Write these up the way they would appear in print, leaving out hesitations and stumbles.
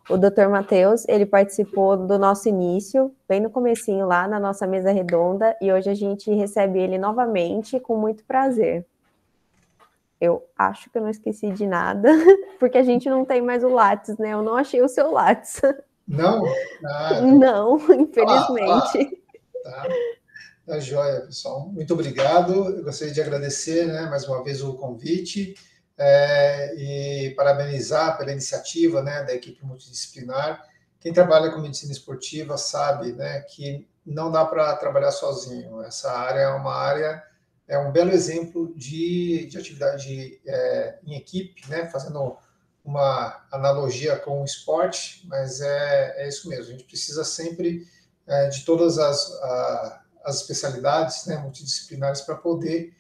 O Dr. Matheus, ele participou do nosso início, bem no comecinho lá, na nossa mesa redonda, e hoje a gente recebe ele novamente com muito prazer. Eu acho que eu não esqueci de nada, porque a gente não tem mais o Lattes, né? Eu não achei o seu Lattes. Não? Ah, não, tá lá. infelizmente. Tá. Tá joia, pessoal. Muito obrigado. Eu gostaria de agradecer, né, mais uma vez o convite e parabenizar pela iniciativa, né, da equipe multidisciplinar. Quem trabalha com medicina esportiva sabe, né, que não dá para trabalhar sozinho. Essa área é um belo exemplo de atividade em equipe, né, fazendo uma analogia com o esporte, mas é isso mesmo. A gente precisa sempre de todas as especialidades, né, multidisciplinares para poder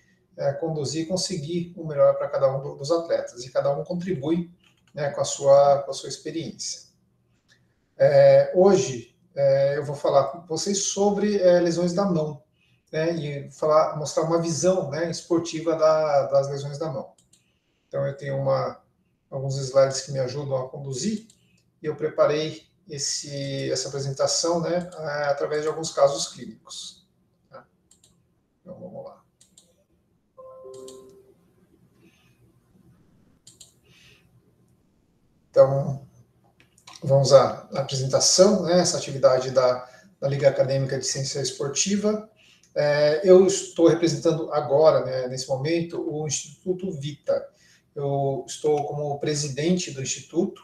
conduzir e conseguir o melhor para cada um dos atletas. E cada um contribui, né, com a sua experiência. Hoje eu vou falar com vocês sobre lesões da mão, né, e mostrar uma visão, né, esportiva das lesões da mão. Então eu tenho alguns slides que me ajudam a conduzir e eu preparei essa apresentação, né, através de alguns casos clínicos. Tá? Então vamos lá. Então, vamos à apresentação, né, essa atividade da Liga Acadêmica de Ciência Esportiva. Eu estou representando agora, né, nesse momento, o Instituto Vita. Eu estou como presidente do Instituto.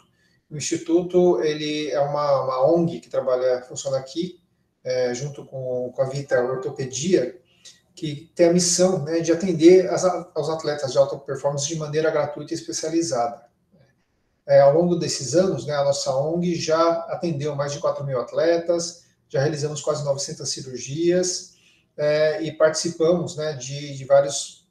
O Instituto ele é uma ONG que funciona aqui, junto com a Vita Ortopedia, que tem a missão, né, de atender aos atletas de alta performance de maneira gratuita e especializada. Ao longo desses anos, né, a nossa ONG já atendeu mais de 4.000 atletas, já realizamos quase 900 cirurgias e participamos, né, de várias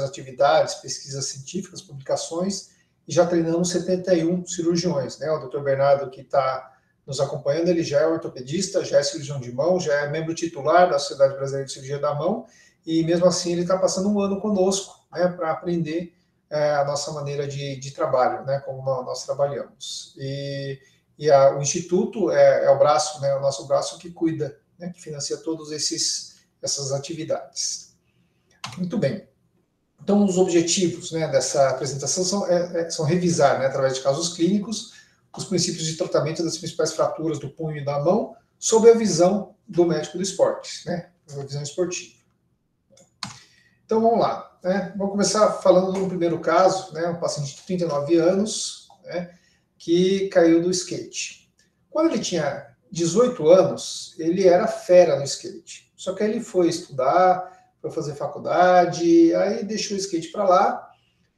atividades, pesquisas científicas, publicações, e já treinamos 71 cirurgiões. Né? O Dr. Bernardo, que está nos acompanhando, ele já é ortopedista, já é cirurgião de mão, já é membro titular da Sociedade Brasileira de Cirurgia da Mão, e mesmo assim ele está passando um ano conosco, né, para aprender a nossa maneira de trabalho, né, como nós trabalhamos. O Instituto é o braço, né, o nosso braço que cuida, né, que financia todas essas atividades. Muito bem. Então, os objetivos, né, dessa apresentação são revisar, né, através de casos clínicos, os princípios de tratamento das principais fraturas do punho e da mão, sob a visão do médico do esporte, né, a visão esportiva. Então, vamos lá. Né? Vamos começar falando do primeiro caso, né, um paciente de 39 anos, né, que caiu do skate. Quando ele tinha 18 anos, ele era fera no skate. Só que aí ele foi estudar, foi fazer faculdade, aí deixou o skate para lá.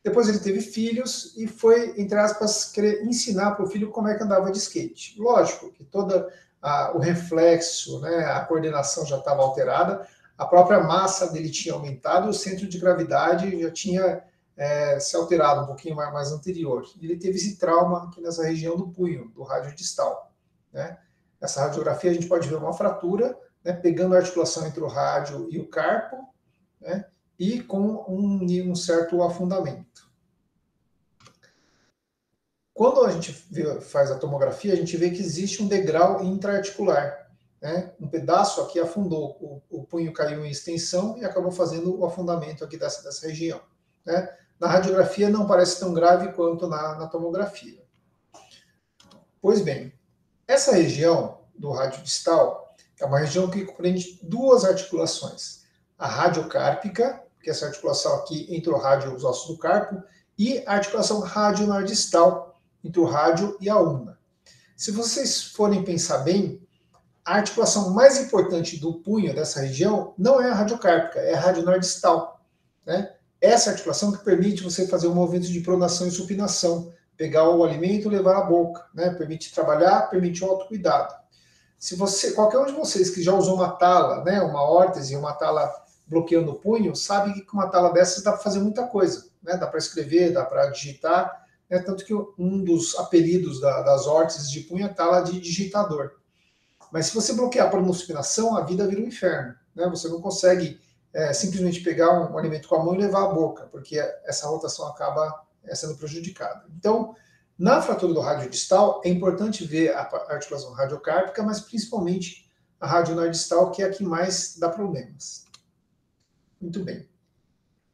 Depois ele teve filhos e foi, entre aspas, querer ensinar para o filho como é que andava de skate. Lógico que todo o reflexo, né, a coordenação já estava alterada, a própria massa dele tinha aumentado e o centro de gravidade já tinha se alterado um pouquinho mais anterior. Ele teve esse trauma aqui nessa região do punho, do rádio distal. Né? Essa radiografia a gente pode ver uma fratura, né, pegando a articulação entre o rádio e o carpo, né, e com um certo afundamento. Quando a gente faz a tomografia, a gente vê que existe um degrau intraarticular. Né? Um pedaço aqui afundou, o punho caiu em extensão e acabou fazendo o afundamento aqui dessa região. Né? Na radiografia não parece tão grave quanto na tomografia. Pois bem, essa região do rádio distal é uma região que compreende duas articulações. A radiocárpica, que é essa articulação aqui entre o rádio e os ossos do carpo, e a articulação radionardistal, entre o rádio e a ulna. Se vocês forem pensar bem, a articulação mais importante do punho dessa região não é a radiocárpica, é a radionardistal. Né? Essa articulação que permite você fazer um movimento de pronação e supinação, pegar o alimento e levar à boca, né? Permite trabalhar, permite o autocuidado. Qualquer um de vocês que já usou uma tala, né, uma órtese, uma tala bloqueando o punho, sabe que com uma tala dessas dá para fazer muita coisa. Né? Dá para escrever, dá para digitar, né? Tanto que um dos apelidos das órteses de punho é tala de digitador. Mas se você bloquear a pronospinação, a vida vira um inferno. Né? Você não consegue simplesmente pegar um alimento com a mão e levar à boca, porque essa rotação acaba sendo prejudicada. Então, Na fratura do rádio distal, é importante ver a articulação radiocárpica, mas principalmente a radionardistal, que é a que mais dá problemas. Muito bem.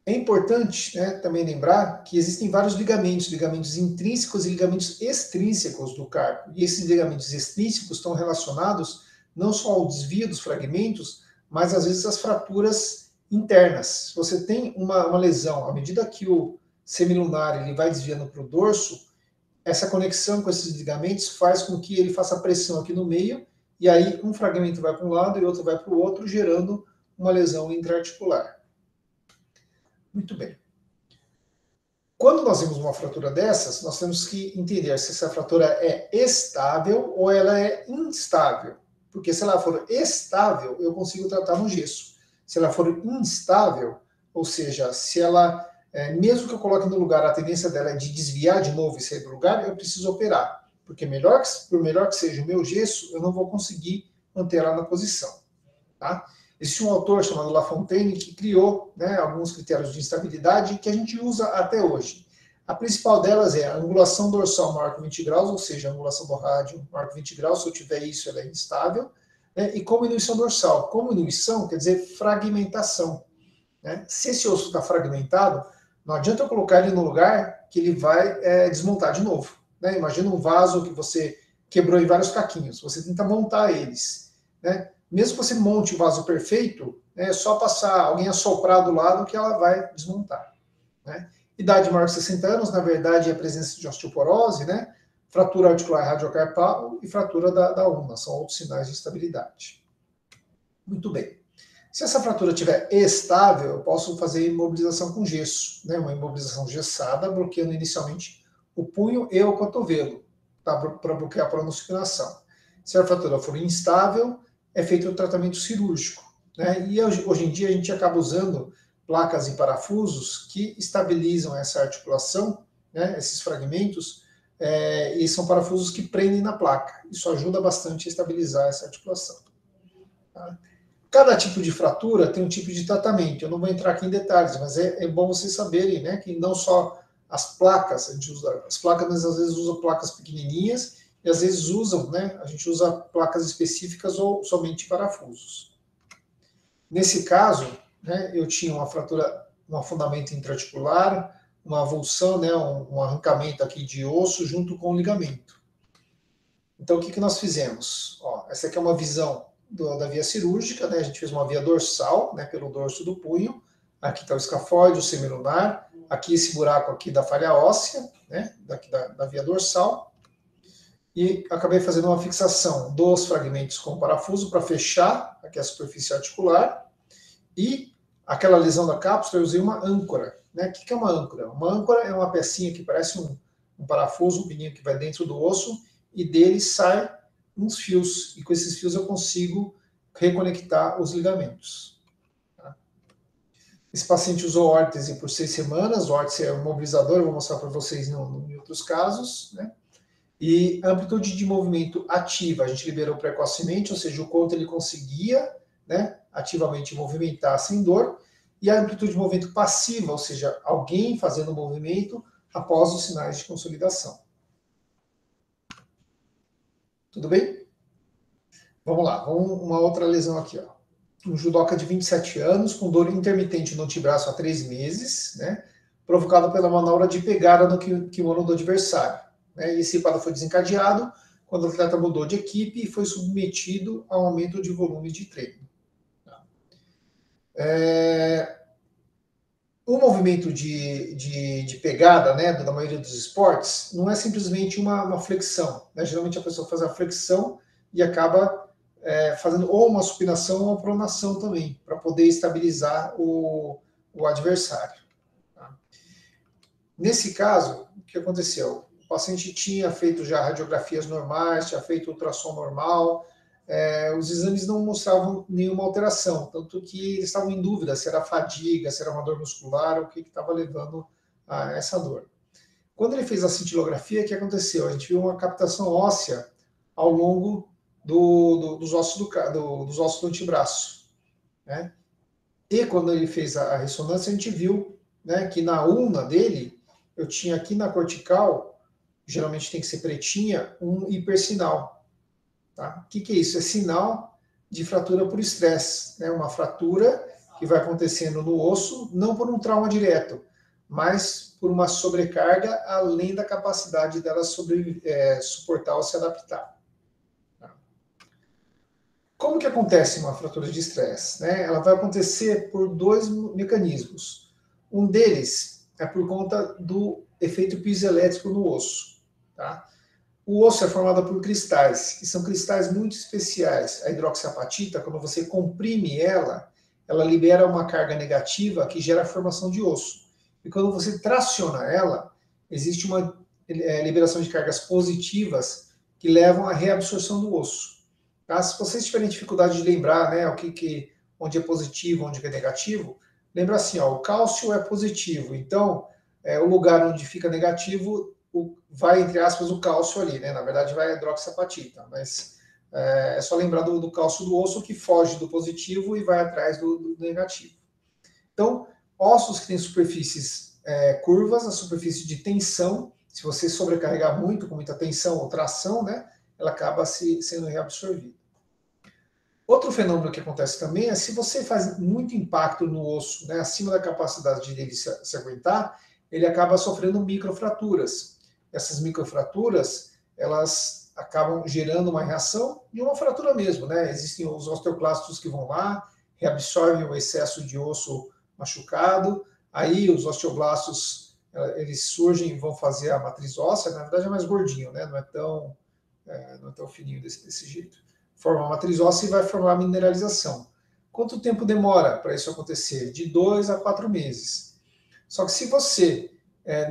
É importante, né, também lembrar que existem vários ligamentos, ligamentos intrínsecos e ligamentos extrínsecos do carpo. E esses ligamentos extrínsecos estão relacionados não só ao desvio dos fragmentos, mas às vezes às fraturas internas. Se você tem uma lesão, à medida que o semilunar ele vai desviando para o dorso, essa conexão com esses ligamentos faz com que ele faça pressão aqui no meio, e aí um fragmento vai para um lado e outro vai para o outro, gerando uma lesão intraarticular. Muito bem. Quando nós vemos uma fratura dessas, nós temos que entender se essa fratura é estável ou ela é instável. Porque se ela for estável, eu consigo tratar no gesso. Se ela for instável, ou seja, se ela, mesmo que eu coloque no lugar, a tendência dela é de desviar de novo e sair do lugar, eu preciso operar. Porque por melhor que seja o meu gesso, eu não vou conseguir manter ela na posição. Tá? Existe um autor chamado Lafontaine que criou, né, alguns critérios de instabilidade que a gente usa até hoje. A principal delas é a angulação dorsal maior que 20 graus, ou seja, a angulação do rádio maior que 20 graus, se eu tiver isso, ela é instável, né, e cominuição dorsal. Cominuição quer dizer fragmentação. Né? Se esse osso está fragmentado, não adianta eu colocar ele no lugar que ele vai desmontar de novo. Né? Imagina um vaso que você quebrou em vários caquinhos, você tenta montar eles. Né? Mesmo que você monte o vaso perfeito, é só passar alguém assoprar do lado que ela vai desmontar. Né? Idade maior que 60 anos, na verdade, é a presença de osteoporose, né? Fratura articular radiocarpal e fratura da ulna, são outros sinais de instabilidade. Muito bem. Se essa fratura estiver estável, eu posso fazer imobilização com gesso, né? Uma imobilização gessada, bloqueando inicialmente o punho e o cotovelo, tá? Para bloquear a pronosticação. Se a fratura for instável, é feito o tratamento cirúrgico. Né? E hoje em dia a gente acaba usando placas e parafusos que estabilizam essa articulação, né, esses fragmentos, e são parafusos que prendem na placa. Isso ajuda bastante a estabilizar essa articulação. Tá? Cada tipo de fratura tem um tipo de tratamento. Eu não vou entrar aqui em detalhes, mas é bom vocês saberem, né, que não só as placas, a gente usa as placas, mas às vezes usa placas pequenininhas, e às vezes né, a gente usa placas específicas ou somente parafusos. Nesse caso, né, eu tinha uma fratura, um afundamento intraarticular, uma avulsão, né, um arrancamento aqui de osso junto com o ligamento. Então, o que nós fizemos? Ó, essa aqui é uma visão da via cirúrgica, né, a gente fez uma via dorsal, né, pelo dorso do punho. Aqui está o escafóide, o semilunar. Aqui esse buraco aqui da falha óssea, né, daqui da via dorsal. E acabei fazendo uma fixação dos fragmentos com parafuso para fechar aqui a superfície articular. E aquela lesão da cápsula eu usei uma âncora. Né? O que é uma âncora? Uma âncora é uma pecinha que parece um parafuso, um pininho que vai dentro do osso, e dele sai uns fios. E com esses fios eu consigo reconectar os ligamentos. Tá? Esse paciente usou órtese por 6 semanas. O órtese é um mobilizador, eu vou mostrar para vocês em outros casos. Né? E a amplitude de movimento ativa, a gente liberou precocemente, ou seja, o quanto ele conseguia, né, ativamente movimentar sem dor, e a amplitude de movimento passiva, ou seja, alguém fazendo o movimento após os sinais de consolidação. Tudo bem? Vamos lá, uma outra lesão aqui. Ó. Um judoca de 27 anos, com dor intermitente no antebraço há 3 meses, né, provocado pela manobra de pegada no kimono do adversário. Né, e esse quadro foi desencadeado quando o atleta mudou de equipe e foi submetido a um aumento de volume de treino. O movimento de pegada, né, da maioria dos esportes, não é simplesmente uma flexão. Né? Geralmente a pessoa faz a flexão e acaba fazendo ou uma supinação ou uma pronação também, para poder estabilizar o adversário. Tá? Nesse caso, o que aconteceu? O paciente tinha feito já radiografias normais, tinha feito ultrassom normal, os exames não mostravam nenhuma alteração, tanto que eles estavam em dúvida se era fadiga, se era uma dor muscular, o que estava levando a essa dor. Quando ele fez a cintilografia, o que aconteceu? A gente viu uma captação óssea ao longo dos ossos do antebraço. Né? E quando ele fez a ressonância, a gente viu, né, que na ulna dele, eu tinha aqui na cortical geralmente tem que ser pretinha, um hipersinal. Tá? O que é isso? É sinal de fratura por estresse, né? Uma fratura que vai acontecendo no osso, não por um trauma direto, mas por uma sobrecarga além da capacidade dela suportar ou se adaptar. Como que acontece uma fratura de estresse? Né? Ela vai acontecer por dois mecanismos. Um deles é por conta do efeito piezoelétrico no osso. Tá? O osso é formado por cristais, que são cristais muito especiais. A hidroxiapatita, quando você comprime ela libera uma carga negativa que gera a formação de osso. E quando você traciona ela, existe uma liberação de cargas positivas que levam à reabsorção do osso. Tá? Se vocês tiverem dificuldade de lembrar, né, onde é positivo, onde é negativo, lembra assim, ó, o cálcio é positivo, então o lugar onde fica negativo vai, entre aspas, o cálcio ali, né? Na verdade vai a hidroxiapatita, mas é só lembrar do cálcio do osso que foge do positivo e vai atrás do negativo. Então, ossos que têm superfícies curvas, a superfície de tensão, se você sobrecarregar muito, com muita tensão ou tração, né, ela acaba sendo reabsorvida. Outro fenômeno que acontece também é se você faz muito impacto no osso, né, acima da capacidade dele se aguentar, ele acaba sofrendo microfraturas. Essas microfraturas, elas acabam gerando uma reação de uma fratura mesmo, né? Existem os osteoclastos que vão lá, reabsorvem o excesso de osso machucado, aí os osteoblastos, eles surgem e vão fazer a matriz óssea, na verdade é mais gordinho, né? Não é tão fininho desse jeito. Forma a matriz óssea e vai formar a mineralização. Quanto tempo demora para isso acontecer? De 2 a 4 meses. Só que se você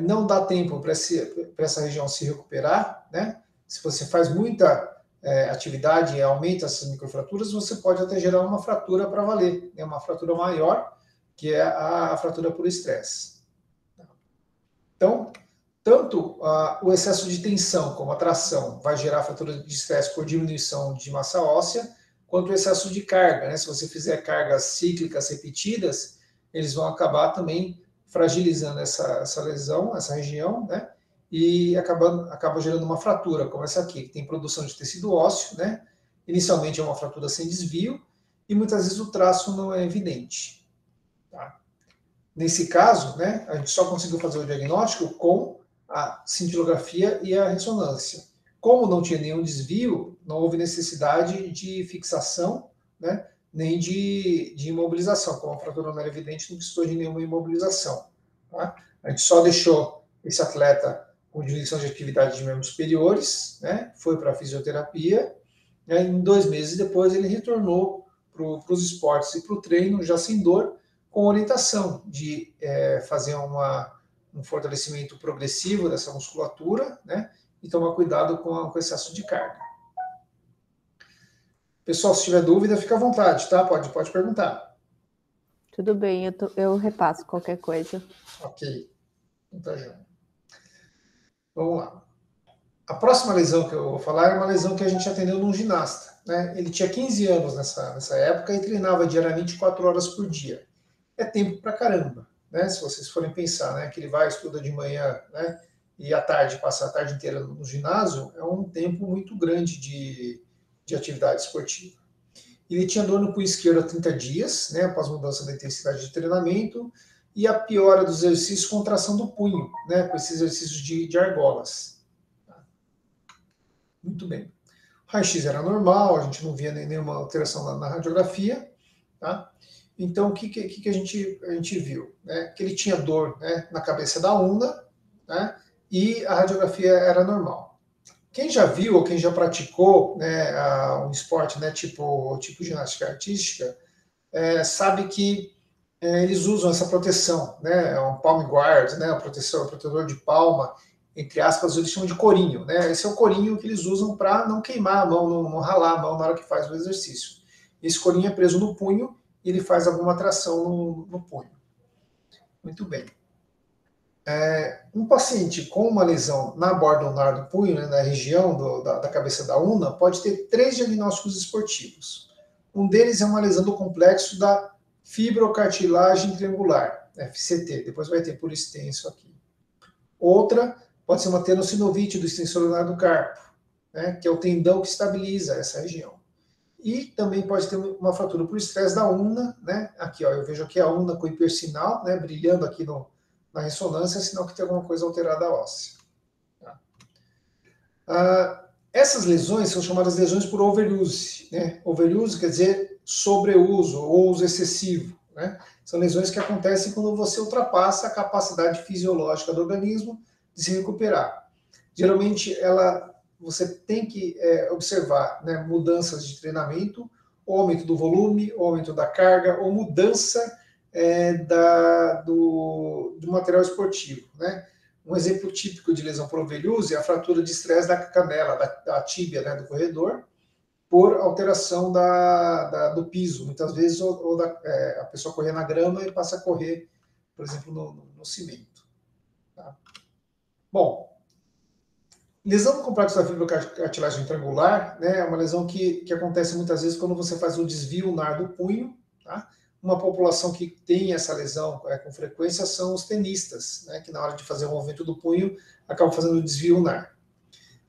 não dá tempo para essa região se recuperar, né? Se você faz muita atividade e aumenta essas microfraturas, você pode até gerar uma fratura para valer, né? Uma fratura maior, que é a fratura por estresse. Então, tanto o excesso de tensão como a tração vai gerar fratura de estresse por diminuição de massa óssea, quanto o excesso de carga, né? Se você fizer cargas cíclicas repetidas, eles vão acabar também fragilizando essa lesão, essa região, né? E acaba gerando uma fratura, como essa aqui, que tem produção de tecido ósseo, né? Inicialmente é uma fratura sem desvio, e muitas vezes o traço não é evidente. Tá? Nesse caso, né, a gente só conseguiu fazer o diagnóstico com a cintilografia e a ressonância. Como não tinha nenhum desvio, não houve necessidade de fixação, né, nem de imobilização. Como a fratura não era evidente, não precisou de nenhuma imobilização. Tá? A gente só deixou esse atleta com diminuição de atividade de membros superiores, né, foi para a fisioterapia, né, em 2 meses depois ele retornou para os esportes e para o treino, já sem dor, com orientação de fazer um fortalecimento progressivo dessa musculatura, né, e tomar cuidado com o excesso de carga. Pessoal, se tiver dúvida, fica à vontade, tá? Pode perguntar. Tudo bem, eu repasso qualquer coisa. Ok. Então, vamos lá. A próxima lesão que eu vou falar é uma lesão que a gente atendeu num ginasta. Né? Ele tinha 15 anos nessa época e treinava diariamente 4 horas por dia. É tempo pra caramba, né? Se vocês forem pensar, né, que ele vai, estuda de manhã, né, e à tarde, passa a tarde inteira no ginásio, é um tempo muito grande de atividade esportiva. Ele tinha dor no punho esquerdo há 30 dias, né, após mudança da intensidade de treinamento, e a piora dos exercícios, contração do punho, né, com esses exercícios de argolas. Muito bem. O raio-x era normal, a gente não via nenhuma alteração na radiografia, tá? Então, o que a gente viu? Né? Que ele tinha dor, né, na cabeça da una, né, e a radiografia era normal. Quem já viu ou quem já praticou, né, um esporte, né, tipo ginástica artística, sabe que eles usam essa proteção, né, um palm guard, né, um protetor de palma, entre aspas, eles chamam de corinho. Né? Esse é o corinho que eles usam para não queimar a mão, não ralar a mão na hora que faz o exercício. Esse corinho é preso no punho e ele faz alguma tração no punho. Muito bem. Um paciente com uma lesão na borda ulnar do punho, né, na região da cabeça da una, pode ter 3 diagnósticos esportivos. Um deles é uma lesão do complexo da fibrocartilagem triangular, FCT. Depois vai ter por extenso aqui. Outra Pode ser uma tenossinovite do extensor ulunar do carpo, né, que é o tendão que estabiliza essa região. E também pode ter uma fratura por estresse da ulna, né? Aqui, ó, eu vejo aqui a ulna com hipersinal, né, brilhando aqui na ressonância, sinal que tem alguma coisa alterada óssea. Tá? Essas lesões são chamadas lesões por overuse, né? Overuse quer dizer sobreuso ou uso excessivo, né? São lesões que acontecem quando você ultrapassa a capacidade fisiológica do organismo de se recuperar. Geralmente, você tem que observar, né, mudanças de treinamento, ou aumento do volume, ou aumento da carga, ou mudança do material esportivo, né? Um exemplo típico de lesão por overuse é a fratura de estresse da canela, da tíbia, né, do corredor, por alteração do piso. Muitas vezes a pessoa correr na grama e passa a correr, por exemplo, no cimento. Tá? Bom, lesão do complexo da fibrocartilagem triangular, né, é uma lesão que acontece muitas vezes quando você faz o desvio ulnar do punho. Tá? Uma população que tem essa lesão com frequência são os tenistas, né, que na hora de fazer o movimento do punho acabam fazendo o desvio ulnar.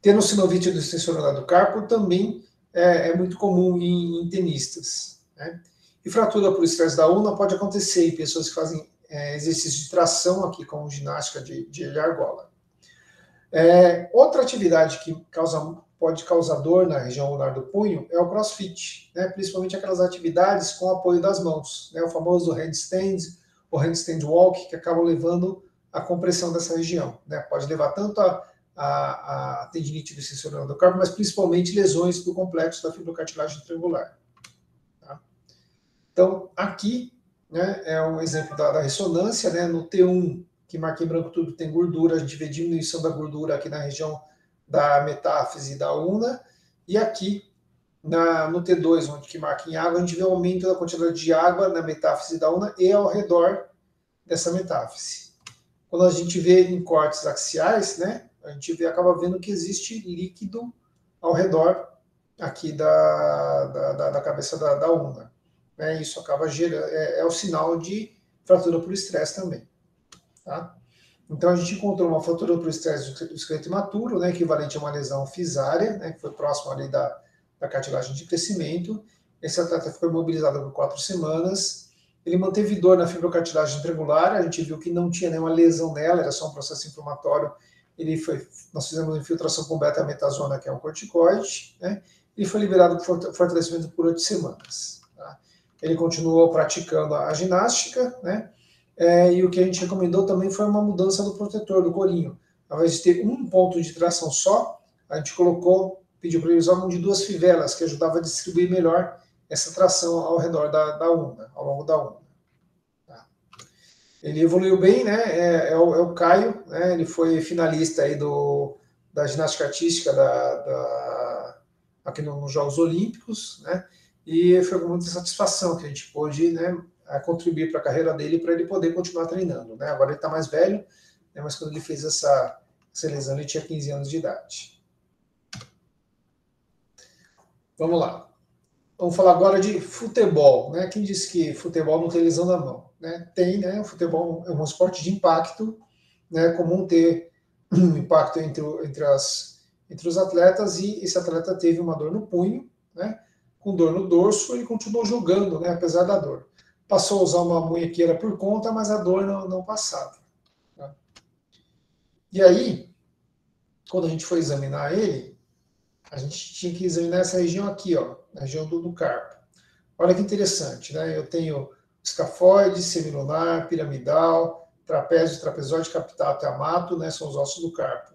Tenossinovite do extensor ulunar do carpo também é muito comum em tenistas. Né? E fratura por estresse da ulna pode acontecer em pessoas que fazem exercício de tração aqui, como ginástica de argola. Outra atividade que pode causar dor na região ulnar do punho é o crossfit, né? Principalmente aquelas atividades com apoio das mãos, né? O famoso handstand ou handstand walk, que acabam levando a compressão dessa região. Né? Pode levar tanto a tendinite do extensor ulunar do carpo, mas principalmente lesões do complexo da fibrocartilagem triangular. Tá? Então, aqui, né, é um exemplo da ressonância, né? No T1, que marca em branco tudo tem gordura, a gente vê diminuição da gordura aqui na região da metáfise da ulna, e aqui no T2, onde que marca em água, a gente vê o aumento da quantidade de água na metáfise da ulna e ao redor dessa metáfise. Quando a gente vê em cortes axiais, né, a gente acaba vendo que existe líquido ao redor aqui da cabeça da ulna. Né, isso acaba gerando, é o sinal de fratura por estresse também. Tá? Então a gente encontrou uma fratura por estresse do esqueleto imaturo, né, equivalente a uma lesão fisária, né, que foi próximo ali da cartilagem de crescimento. Esse atleta ficou imobilizado por 4 semanas. Ele manteve dor na fibrocartilagem triangular, a gente viu que não tinha nenhuma lesão nela, era só um processo inflamatório. Nós fizemos uma infiltração com beta-metazona, que é um corticoide, né, e foi liberado por fortalecimento por 8 semanas. Tá? Ele continuou praticando a ginástica, né, e o que a gente recomendou também foi uma mudança do protetor, do corinho. Ao invés de ter um ponto de tração só, a gente pediu para ele usar um de 2 fivelas, que ajudava a distribuir melhor essa tração ao redor da ulna, ao longo da ulna. Tá? Ele evoluiu bem, né? É o Caio, né? Ele foi finalista aí da ginástica artística aqui nos Jogos Olímpicos, né? E foi com muita satisfação que a gente pôde, né, a contribuir para a carreira dele, para ele poder continuar treinando. Né? Agora ele está mais velho, né, mas quando ele fez essa lesão, ele tinha 15 anos de idade. Vamos lá. Vamos falar agora de futebol. Né? Quem disse que futebol não tem lesão na mão? Né? Tem, né? O futebol é um esporte de impacto, né? É comum ter um impacto entre os atletas, e esse atleta teve uma dor no punho, né? Com dor no dorso, ele continuou jogando, né? Apesar da dor. Passou a usar uma munhequeira por conta, mas a dor não passava. Tá? E aí, quando a gente foi examinar ele, a gente tinha que examinar essa região aqui, ó, a região do carpo. Olha que interessante, né? Eu tenho escafoide, semilunar, piramidal, trapézio, trapezoide, capitato e amato, né? São os ossos do carpo.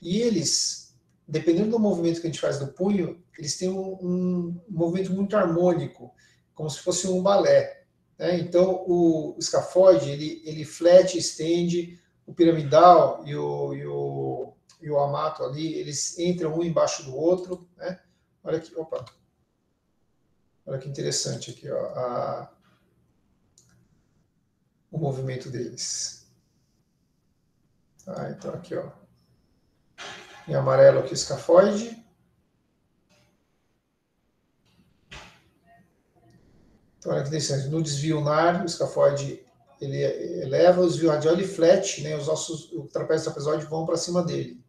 E eles, dependendo do movimento que a gente faz do punho, eles têm um movimento muito harmônico, como se fosse um balé. Né? Então, o escafoide, ele flete, estende, o piramidal e o amato ali, eles entram um embaixo do outro. Né? Olha aqui, opa. Olha que interessante aqui, ó, o movimento deles. Tá, então aqui, ó. Em amarelo aqui o escafoide. Então olha que interessante. No desvio ulnar, o escafoide ele eleva o desvio radial, ele flete, né, os ossos, o trapézio e o trapezoide vão para cima dele.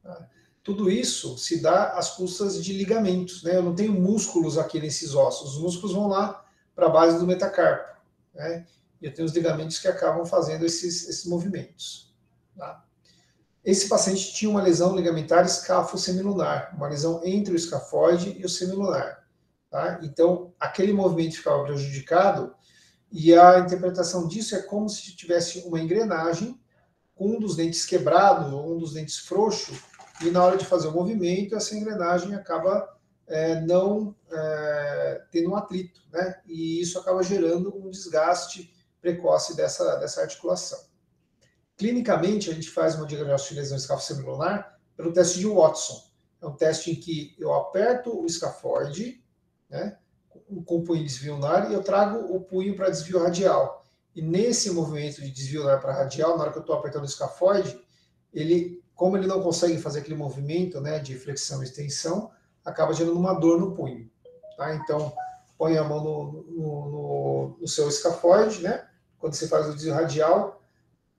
Tá? Tudo isso se dá às custas de ligamentos, né? Eu não tenho músculos aqui nesses ossos, os músculos vão lá para a base do metacarpo, né? E eu tenho os ligamentos que acabam fazendo esses movimentos. Tá? Esse paciente tinha uma lesão ligamentar escáfo-semilunar, uma lesão entre o escafoide e o semilunar. Tá? Então, aquele movimento ficava prejudicado e a interpretação disso é como se tivesse uma engrenagem com um dos dentes quebrado ou um dos dentes frouxo e na hora de fazer o movimento, essa engrenagem acaba não tendo um atrito, né? E isso acaba gerando um desgaste precoce dessa articulação. Clinicamente, a gente faz uma diagnóstico de lesão escáfoco-semilunar pelo teste de Watson. É um teste em que eu aperto o escafoide, né, com o punho de desvio lunar, e eu trago o punho para desvio radial. E nesse movimento de desvio lunar para radial, na hora que eu estou apertando o escafoide, como ele não consegue fazer aquele movimento, né, de flexão e extensão, acaba gerando uma dor no punho. Tá? Então, põe a mão no seu escafoide, né? Quando você faz o desvio radial,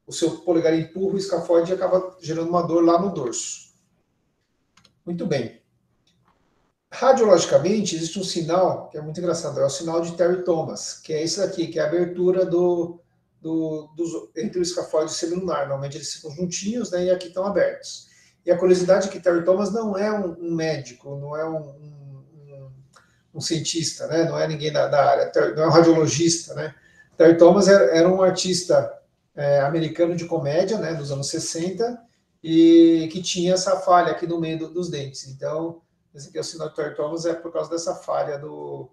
o seu polegar empurra o escafoide e acaba gerando uma dor lá no dorso. Muito bem. Radiologicamente, existe um sinal que é muito engraçado, é o sinal de Terry Thomas, que é esse daqui, que é a abertura entre o escafoide e o semilunar. Normalmente eles ficam juntinhos, né, e aqui estão abertos. E a curiosidade é que Terry Thomas não é um médico, não é um cientista, né, não é ninguém da área, não é um radiologista. Né. Terry Thomas era um artista americano de comédia, né, dos anos 60, e que tinha essa falha aqui no meio dos dentes. Então, esse aqui é o sinal de Terry Thomas, é por causa dessa falha do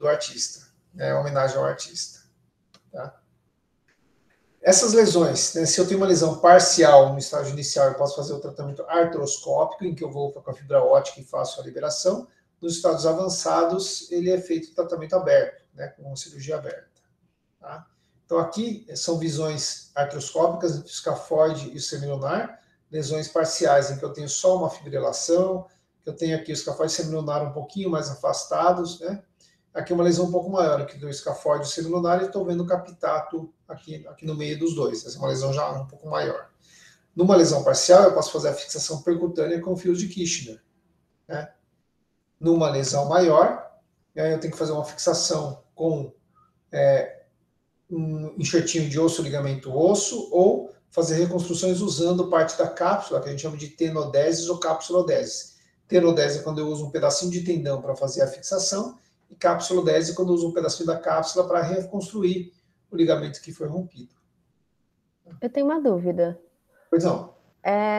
artista. É homenagem ao artista. Tá? Essas lesões, né, se eu tenho uma lesão parcial no estágio inicial, eu posso fazer o tratamento artroscópico, em que eu vou com a fibra óptica e faço a liberação. Nos estados avançados, ele é feito tratamento aberto, né, com cirurgia aberta. Tá? Então, aqui são visões artroscópicas entre o escafoide e o semilunar, lesões parciais em que eu tenho só uma fibrilação, que eu tenho aqui o escafoide semilunar um pouquinho mais afastados, né? Aqui uma lesão um pouco maior, aqui do escafoide semilunar, e estou vendo o capitato aqui no meio dos dois. Essa é uma lesão já um pouco maior. Numa lesão parcial, eu posso fazer a fixação percutânea com fios de Kirchner. Né? Numa lesão maior, eu tenho que fazer uma fixação com um enxertinho de osso-ligamento-osso, ou fazer reconstruções usando parte da cápsula, que a gente chama de tenodeses ou capsulodese. Tenodese é quando eu uso um pedacinho de tendão para fazer a fixação, e capsulodese é quando eu uso um pedacinho da cápsula para reconstruir o ligamento que foi rompido. Eu tenho uma dúvida. Pois não.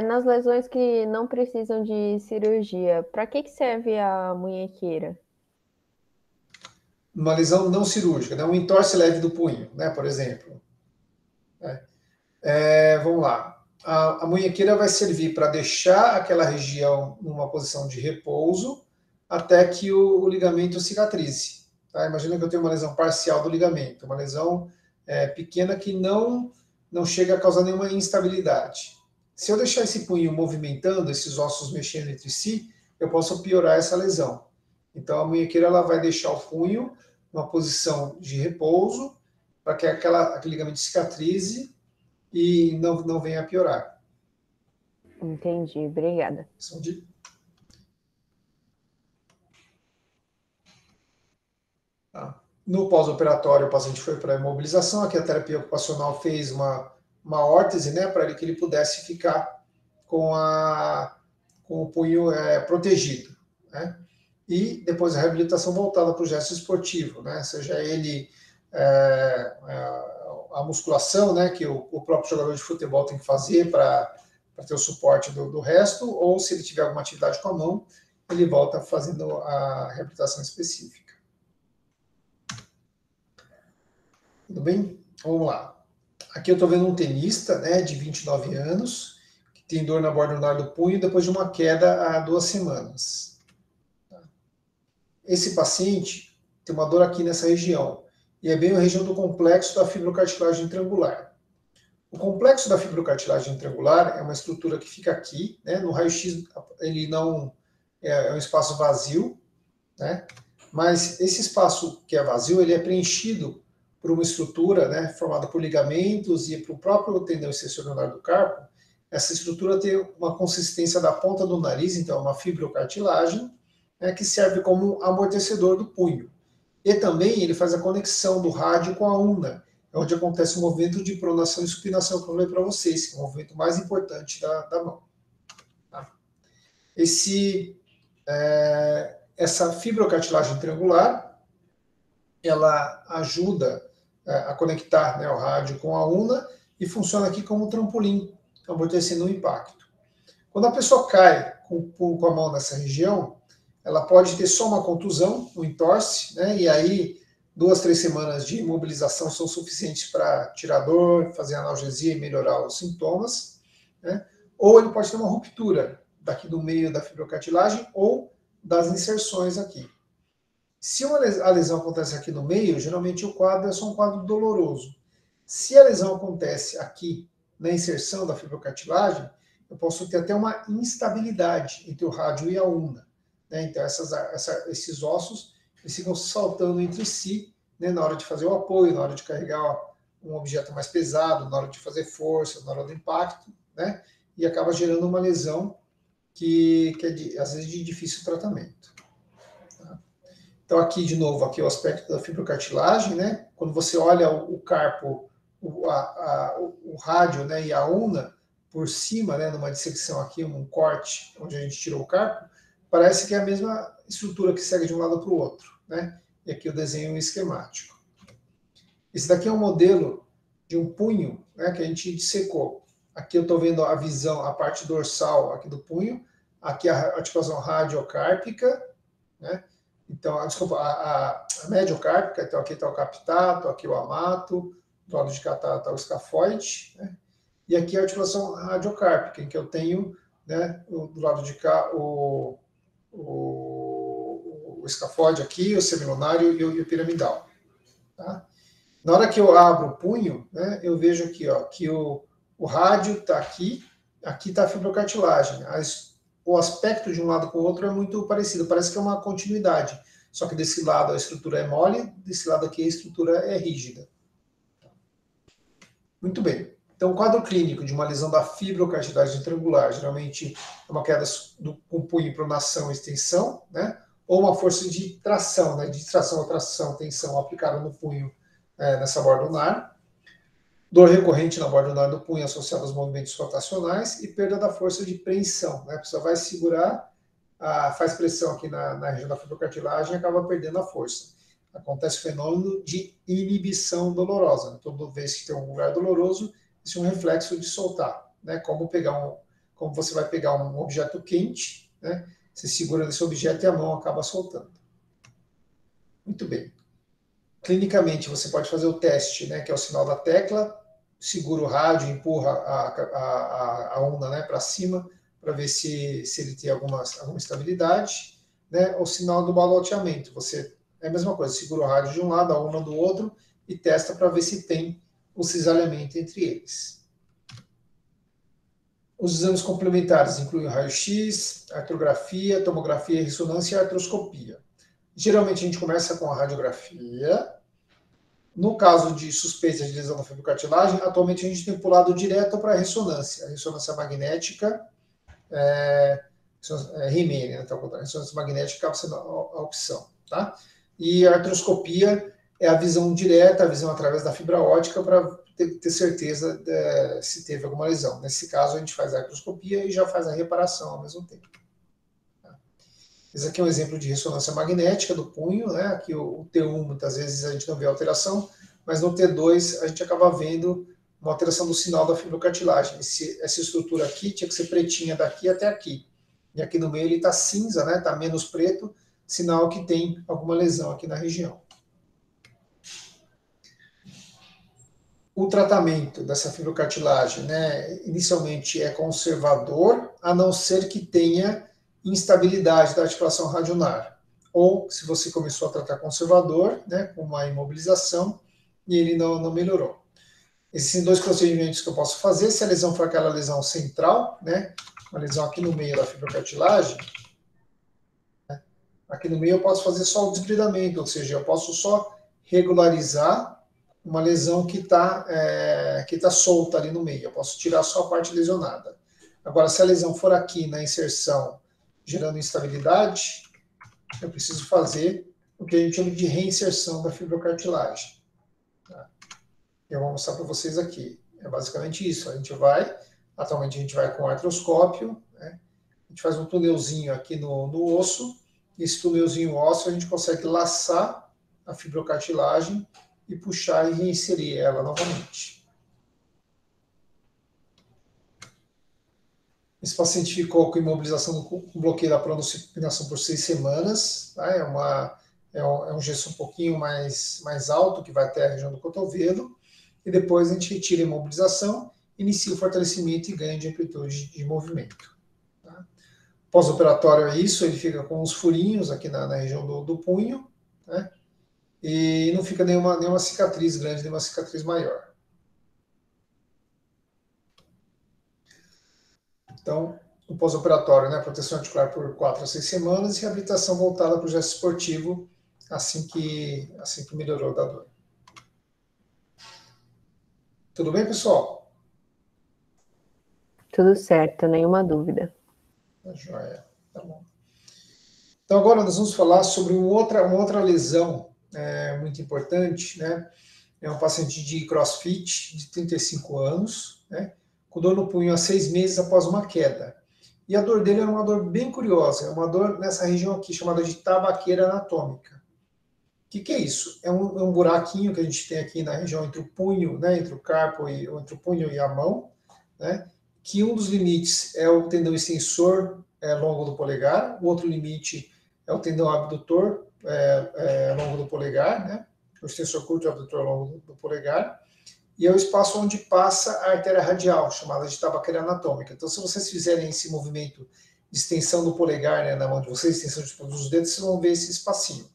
Nas lesões que não precisam de cirurgia, para que serve a munhequeira? Uma lesão não cirúrgica, né? Um entorse leve do punho, né? Por exemplo. Vamos lá. A munhequeira vai servir para deixar aquela região numa posição de repouso até que o ligamento cicatrize. Tá? Imagina que eu tenho uma lesão parcial do ligamento, uma lesão pequena que não chega a causar nenhuma instabilidade. Se eu deixar esse punho movimentando, esses ossos mexendo entre si, eu posso piorar essa lesão. Então a munhequeira ela vai deixar o punho numa posição de repouso para que aquele ligamento cicatrize e não venha a piorar. Entendi, obrigada. No pós-operatório, o paciente foi para a imobilização, aqui a terapia ocupacional fez uma órtese, né, para que ele pudesse ficar com o punho protegido. Né? E depois a reabilitação voltada para o gesto esportivo, né, seja ele a musculação, né, que o próprio jogador de futebol tem que fazer para ter o suporte do resto, ou se ele tiver alguma atividade com a mão, ele volta fazendo a reabilitação específica. Tudo bem? Vamos lá. Aqui eu estou vendo um tenista, né, de 29 anos, que tem dor na borda lunar do punho depois de uma queda há 2 semanas. Esse paciente tem uma dor aqui nessa região, e é bem a região do complexo da fibrocartilagem triangular. O complexo da fibrocartilagem triangular é uma estrutura que fica aqui, né, no raio-x ele não é um espaço vazio, né, mas esse espaço que é vazio, ele é preenchido por uma estrutura, né, formada por ligamentos e para o próprio tendão extensorar do carpo. Essa estrutura tem uma consistência da ponta do nariz, então é uma fibrocartilagem, né, que serve como amortecedor do punho. E também ele faz a conexão do rádio com a ulna, onde acontece o movimento de pronação e supinação que eu falei para vocês, que é o movimento mais importante da mão. Tá? Essa fibrocartilagem triangular, ela ajuda a conectar, né, o rádio com a ulna e funciona aqui como um trampolim, amortecendo o impacto. Quando a pessoa cai com a mão nessa região, ela pode ter só uma contusão, um entorse, né, e aí 2, 3 semanas de imobilização são suficientes para tirar dor, fazer analgesia e melhorar os sintomas, né? Ou ele pode ter uma ruptura daqui do meio da fibrocartilagem ou das inserções aqui. Se a lesão acontece aqui no meio, geralmente o quadro é só um quadro doloroso. Se a lesão acontece aqui na inserção da fibrocartilagem, eu posso ter até uma instabilidade entre o rádio e a ulna, né? Então esses ossos eles ficam saltando entre si, né, na hora de fazer o apoio, na hora de carregar um objeto mais pesado, na hora de fazer força, na hora do impacto, né, e acaba gerando uma lesão que é às vezes de difícil tratamento. Tá? Então aqui, de novo, aqui o aspecto da fibrocartilagem, né, quando você olha o carpo, o rádio, né, e a ulna por cima, né, numa dissecção aqui, um corte onde a gente tirou o carpo, parece que é a mesma estrutura que segue de um lado para o outro, né? E aqui o desenho esquemático. Esse daqui é um modelo de um punho, né, que a gente dissecou. Aqui eu estou vendo a visão, a parte dorsal aqui do punho, aqui a articulação radiocárpica, né? Então, desculpa, a mediocárpica, então aqui está o captato, aqui o amato, do lado de cá está o escafoide, né? E aqui a articulação radiocárpica, em que eu tenho, né, do lado de cá o escafode aqui, o semilunário e o piramidal. Tá? Na hora que eu abro o punho, né, eu vejo aqui, ó, que o rádio está aqui está a fibrocartilagem. O aspecto de um lado com o outro é muito parecido, parece que é uma continuidade. Só que desse lado a estrutura é mole, desse lado aqui a estrutura é rígida. Muito bem. Então, o quadro clínico de uma lesão da fibrocartilagem triangular, geralmente é uma queda com punho em pronação e extensão, né? Ou uma força de tração, né? De tração ou tração, tensão aplicada no punho, nessa borda ulnar. Dor recorrente na borda ulnar do punho associada aos movimentos rotacionais e perda da força de preensão, né? A pessoa vai segurar, faz pressão aqui na região da fibrocartilagem e acaba perdendo a força. Acontece o fenômeno de inibição dolorosa. Né? Toda vez que tem um lugar doloroso, isso é um reflexo de soltar, né? Como você vai pegar um objeto quente, né? Você segura nesse objeto e a mão acaba soltando. Muito bem. Clinicamente, você pode fazer o teste, né? Que é o sinal da tecla, segura o rádio, empurra a ulna, né, para cima, para ver se ele tem alguma estabilidade, né? O sinal do baloteamento, é a mesma coisa, segura o rádio de um lado, a ulna do outro e testa para ver se tem o cisalhamento entre eles. Os exames complementares incluem o raio-x, artrografia, tomografia, ressonância e artroscopia. Geralmente a gente começa com a radiografia. No caso de suspeita de lesão da fibrocartilagem, atualmente a gente tem pulado direto para a ressonância magnética, Rimene, né? Então, a ressonância magnética acaba sendo a opção. Tá? E a artroscopia é a visão direta, a visão através da fibra óptica para ter certeza se teve alguma lesão. Nesse caso, a gente faz a artroscopia e já faz a reparação ao mesmo tempo. Tá? Esse aqui é um exemplo de ressonância magnética do punho, né? Aqui o T1, muitas vezes a gente não vê alteração, mas no T2 a gente acaba vendo uma alteração do sinal da fibrocartilagem. Essa estrutura aqui tinha que ser pretinha daqui até aqui. E aqui no meio ele está cinza, né? Está menos preto, sinal que tem alguma lesão aqui na região. O tratamento dessa fibrocartilagem, né, inicialmente é conservador, a não ser que tenha instabilidade da articulação radioulnar. Ou, se você começou a tratar conservador, né, com uma imobilização, e ele não melhorou. Existem 2 procedimentos que eu posso fazer. Se a lesão for aquela lesão central, né, uma lesão aqui no meio da fibrocartilagem, né, Aqui no meio eu posso fazer só o desbridamento, ou seja, eu posso só regularizar uma lesão que tá solta ali no meio. Eu posso tirar só a parte lesionada. Agora, se a lesão for aqui na inserção, gerando instabilidade, eu preciso fazer o que a gente chama de reinserção da fibrocartilagem. Tá? Eu vou mostrar para vocês aqui. É basicamente isso. Atualmente a gente vai com artroscópio, né? A gente faz um tunelzinho aqui no osso. Esse tunelzinho ósseo a gente consegue laçar a fibrocartilagem e puxar e reinserir ela novamente. Esse paciente ficou com imobilização com bloqueio da pronossupinação por 6 semanas. Tá? É um gesso um pouquinho mais alto, que vai até a região do cotovelo. E depois a gente retira a imobilização, inicia o fortalecimento e ganho de amplitude de movimento. Tá? Pós-operatório é isso, ele fica com uns furinhos aqui na região do punho, né? E não fica nenhuma cicatriz grande, nenhuma cicatriz maior. Então, o pós-operatório, né, proteção articular por 4 a 6 semanas e reabilitação voltada para o gesto esportivo assim que melhorou da dor. Tudo bem, pessoal? Tudo certo, nenhuma dúvida. Tá joia, tá bom. Então, agora nós vamos falar sobre uma outra lesão muito importante, né? É um paciente de CrossFit, de 35 anos, né? Com dor no punho há 6 meses após uma queda. E a dor dele era uma dor bem curiosa, é uma dor nessa região aqui, chamada de tabaqueira anatômica. O que é isso? É um buraquinho que a gente tem aqui na região entre o punho, né? Entre o carpo entre o punho e a mão, né? Que um dos limites é o tendão extensor longo do polegar, o outro limite é o tendão abdutor longo do polegar, né? O extensor curto e o abdutor longo do polegar, e é o espaço onde passa a artéria radial, chamada de tabaqueira anatômica. Então, se vocês fizerem esse movimento de extensão do polegar, né, na mão de vocês, extensão dos dedos, vocês vão ver esse espacinho.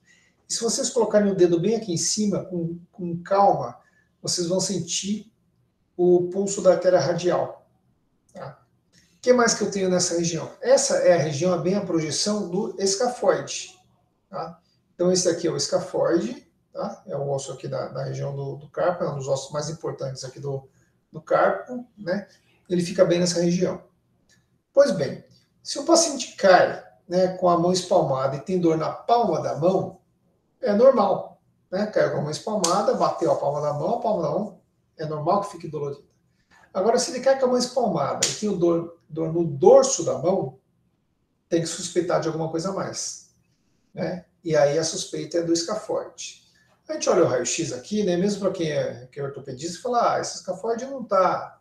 E se vocês colocarem o dedo bem aqui em cima, com calma, vocês vão sentir o pulso da artéria radial. Tá? O que mais que eu tenho nessa região? Essa é a região, bem a projeção do escafoide. Tá? Então, esse aqui é o escafoide, tá? É o osso aqui da região do carpo, é um dos ossos mais importantes aqui do carpo, né? Ele fica bem nessa região. Pois bem, se o paciente cai, né, com a mão espalmada e tem dor na palma da mão, é normal, né? Caiu com a mão espalmada, bateu a palma da mão, é normal que fique dolorido. Agora, se ele cai com a mão espalmada e tem dor no dorso da mão, tem que suspeitar de alguma coisa a mais, né? E aí a suspeita é do escafoide. A gente olha o raio-x aqui, né? Mesmo para quem é ortopedista, fala, esse escafoide não está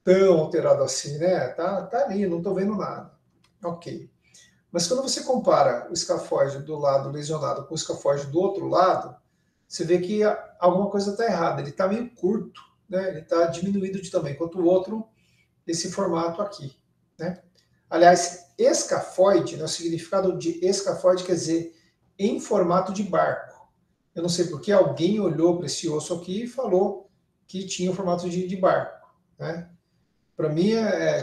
tão alterado assim, né? Tá ali, não estou vendo nada. Ok. Mas quando você compara o escafoide do lado lesionado com o escafoide do outro lado, você vê que alguma coisa está errada. Ele está meio curto, né? Ele está diminuído de tamanho, enquanto o outro, esse formato aqui, né? Aliás, escafoide, né, o significado de escafoide quer dizer em formato de barco. Eu não sei porque alguém olhou para esse osso aqui e falou que tinha o formato de barco, né? Para mim,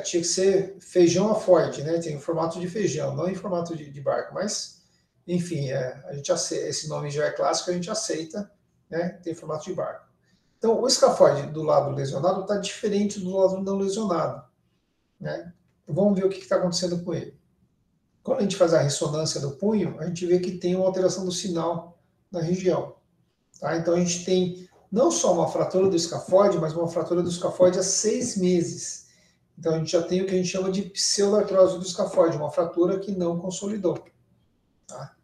tinha que ser feijão afoide, né? Tem o formato de feijão, não em formato de barco. Mas, enfim, a gente aceita, esse nome já é clássico, a gente aceita, né? Tem formato de barco. Então, o escafoide do lado lesionado está diferente do lado não lesionado, né? Vamos ver o que está acontecendo com ele. Quando a gente faz a ressonância do punho, a gente vê que tem uma alteração do sinal na região. Tá? Então, a gente tem não só uma fratura do escafoide, mas uma fratura do escafoide há 6 meses. Então, a gente já tem o que a gente chama de pseudoartrose do escafoide, uma fratura que não consolidou. Tá?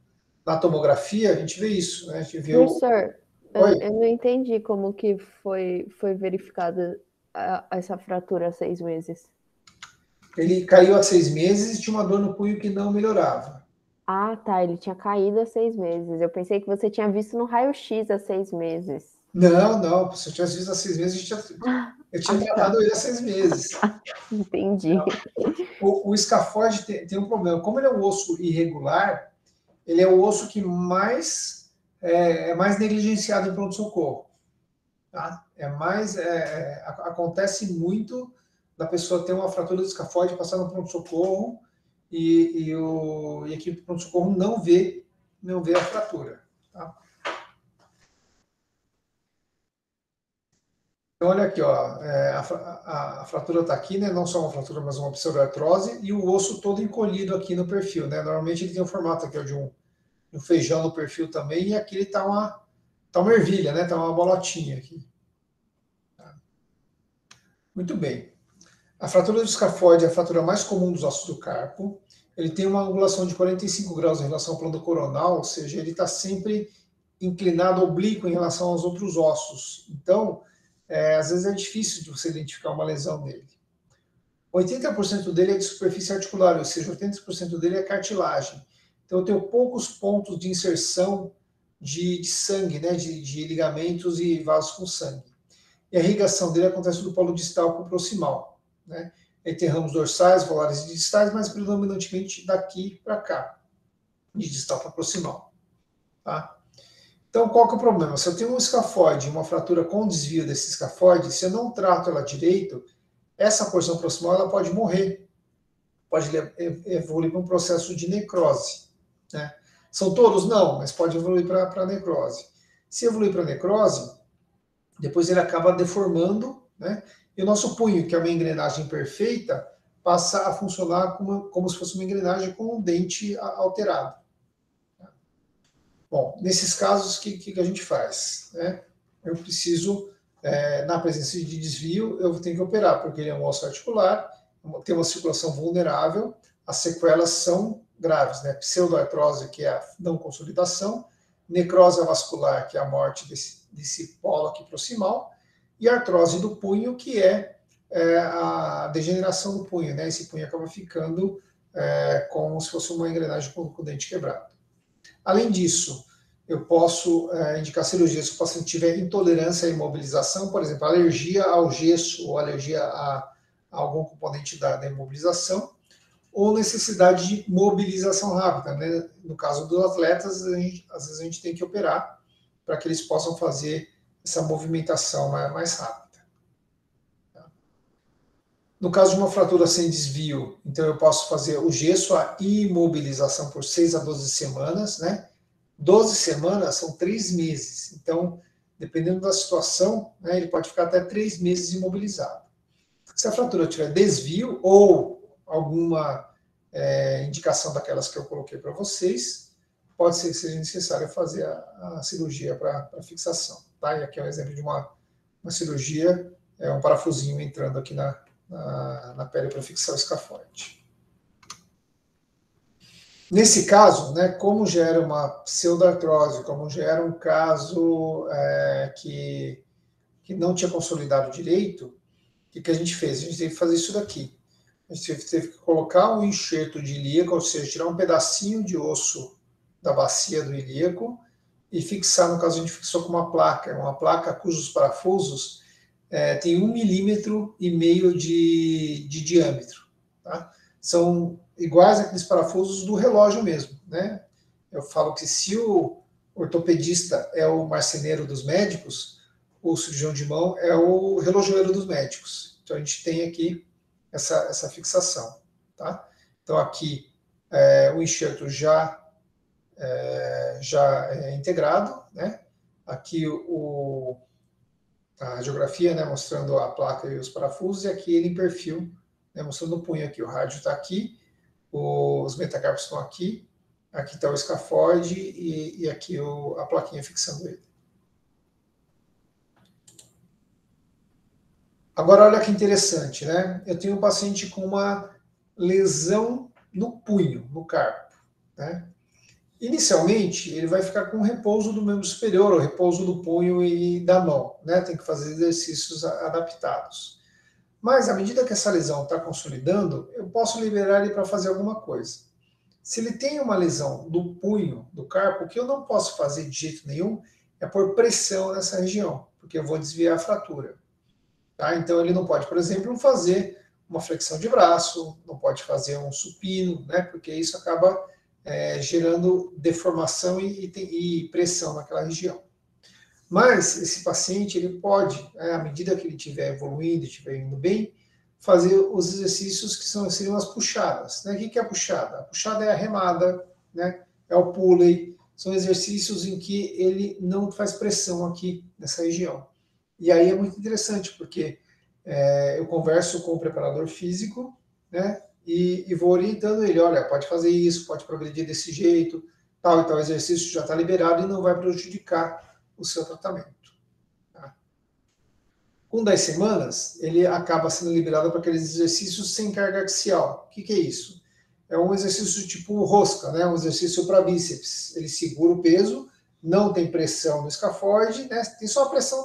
Na tomografia, a gente vê isso. Né? A gente vê Professor, eu não entendi como que foi verificada essa fratura há 6 meses. Ele caiu há 6 meses e tinha uma dor no punho que não melhorava. Ah, tá, ele tinha caído há 6 meses. Eu pensei que você tinha visto no raio-x há 6 meses. Não, se eu tivesse visto há 6 meses, eu tinha tratado ele há 6 meses. Entendi. O escafoide tem um problema. Como ele é um osso irregular, ele é o osso que é mais negligenciado em pronto-socorro. Tá? Acontece muito da pessoa ter uma fratura do escafoide, passar no pronto-socorro e a equipe do pronto-socorro não vê não vê a fratura. Tá? Então, olha aqui, ó, a fratura está aqui, né? Não só uma fratura, mas uma pseudoartrose, e o osso todo encolhido aqui no perfil, né? Normalmente ele tem um formato aqui ó, de um feijão no perfil também, e aqui ele está uma ervilha, né? Está uma bolotinha aqui. Tá? Muito bem. A fratura do escafoide é a fratura mais comum dos ossos do carpo. Ele tem uma angulação de 45 graus em relação ao plano coronal, ou seja, ele está sempre inclinado oblíquo em relação aos outros ossos. Então, às vezes é difícil de você identificar uma lesão nele. 80% dele é de superfície articular, ou seja, 80% dele é cartilagem. Então, eu tenho poucos pontos de inserção de sangue, né, de ligamentos e vasos com sangue. E a irrigação dele acontece do polo distal para o proximal. Né? Ele tem ramos dorsais, volares e distais, mas predominantemente daqui para cá, de distal para proximal. Tá? Então, qual que é o problema? Se eu tenho um escafoide, uma fratura com desvio desse escafoide, se eu não trato ela direito, essa porção proximal ela pode morrer, pode evoluir para um processo de necrose. Né? São todos? Não, mas pode evoluir para necrose. Se evoluir para necrose, depois ele acaba deformando, né? E o nosso punho, que é uma engrenagem perfeita, passa a funcionar como se fosse uma engrenagem com um dente alterado. Bom, nesses casos, o que a gente faz? Né? Eu preciso, na presença de desvio, eu tenho que operar, porque ele é um osso articular, tem uma circulação vulnerável, as sequelas são graves, né? Pseudoartrose, que é a não consolidação, necrose vascular, que é a morte desse polo aqui proximal, e artrose do punho, que é a degeneração do punho, né? Esse punho acaba ficando como se fosse uma engrenagem com o dente quebrado. Além disso, eu posso indicar cirurgia se o paciente tiver intolerância à imobilização, por exemplo, alergia ao gesso ou alergia a algum componente da imobilização, ou necessidade de mobilização rápida. Né? No caso dos atletas, às vezes a gente tem que operar para que eles possam fazer essa movimentação mais rápida. No caso de uma fratura sem desvio, então eu posso fazer o gesso, a imobilização por 6 a 12 semanas, né? 12 semanas são 3 meses. Então, dependendo da situação, né, ele pode ficar até 3 meses imobilizado. Se a fratura tiver desvio ou alguma indicação daquelas que eu coloquei para vocês, pode ser que seja necessário fazer a cirurgia para fixação. Tá? E aqui é um exemplo de uma cirurgia, um parafusinho entrando aqui na pele para fixar o escafoide. Nesse caso, né, como já era uma pseudoartrose, como já era um caso que não tinha consolidado direito, o que a gente fez? A gente teve que fazer isso daqui. A gente teve que colocar um enxerto de ilíaco, ou seja, tirar um pedacinho de osso da bacia do ilíaco e fixar, no caso a gente fixou com uma placa cujos parafusos tem 1,5 milímetro de diâmetro. Tá? São iguais àqueles parafusos do relógio mesmo. Né? Eu falo que se o ortopedista é o marceneiro dos médicos, o cirurgião de mão é o relojoeiro dos médicos. Então a gente tem aqui essa fixação. Tá? Então aqui o enxerto já é integrado, né? Aqui a radiografia, né, mostrando a placa e os parafusos, e aqui ele em perfil, né, mostrando o punho aqui. O rádio está aqui, os metacarpos estão aqui está o escafoide e aqui a plaquinha fixando ele. Agora, olha que interessante, né? Eu tenho um paciente com uma lesão no punho, no carpo, né? Inicialmente, ele vai ficar com repouso do membro superior, ou repouso do punho e da mão, né? Tem que fazer exercícios adaptados. Mas, à medida que essa lesão está consolidando, eu posso liberar ele para fazer alguma coisa. Se ele tem uma lesão do punho, do carpo, o que eu não posso fazer de jeito nenhum é pôr pressão nessa região, porque eu vou desviar a fratura. Tá? Então, ele não pode, por exemplo, fazer uma flexão de braço, não pode fazer um supino, né? Porque isso acaba gerando deformação e pressão naquela região. Mas esse paciente, ele pode, à medida que ele estiver evoluindo, estiver indo bem, fazer os exercícios que seriam as puxadas. Né? O que é a puxada? A puxada é a remada, né? É o pulley, são exercícios em que ele não faz pressão aqui nessa região. E aí é muito interessante, porque eu converso com o preparador físico, né, e vou orientando ele, olha, pode fazer isso, pode progredir desse jeito, tal e tal exercício já está liberado e não vai prejudicar o seu tratamento. Tá? Com 10 semanas, ele acaba sendo liberado para aqueles exercícios sem carga axial. O que é isso? É um exercício tipo rosca, né? Um exercício para bíceps. Ele segura o peso, não tem pressão no escafoide, né? Tem só a pressão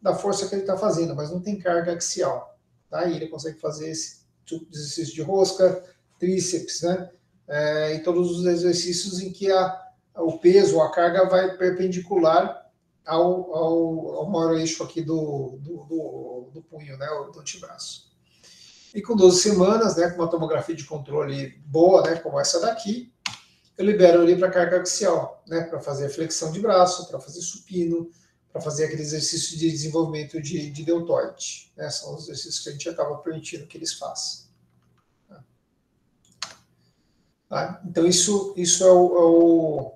da força que ele está fazendo, mas não tem carga axial. Tá? E ele consegue fazer esse tipo de exercício de rosca, tríceps, né? E todos os exercícios em que o peso, a carga vai perpendicular ao maior eixo aqui do punho, né? Do antebraço. E com 12 semanas, né, com uma tomografia de controle boa, né, como essa daqui, eu libero ele para carga axial, né, para fazer flexão de braço, para fazer supino, para fazer aquele exercício de desenvolvimento de deltoide. Né, são os exercícios que a gente acaba permitindo que eles façam. Tá? Então, isso é o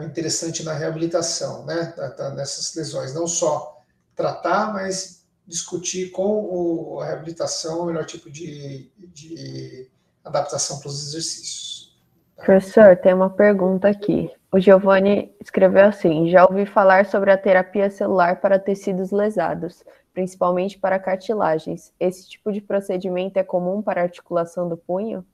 interessante na reabilitação, né, nessas lesões. Não só tratar, mas discutir com a reabilitação o melhor tipo de adaptação para os exercícios. Tá? Professor, tem uma pergunta aqui. O Giovanni escreveu assim: já ouvi falar sobre a terapia celular para tecidos lesados, principalmente para cartilagens. Esse tipo de procedimento é comum para a articulação do punho?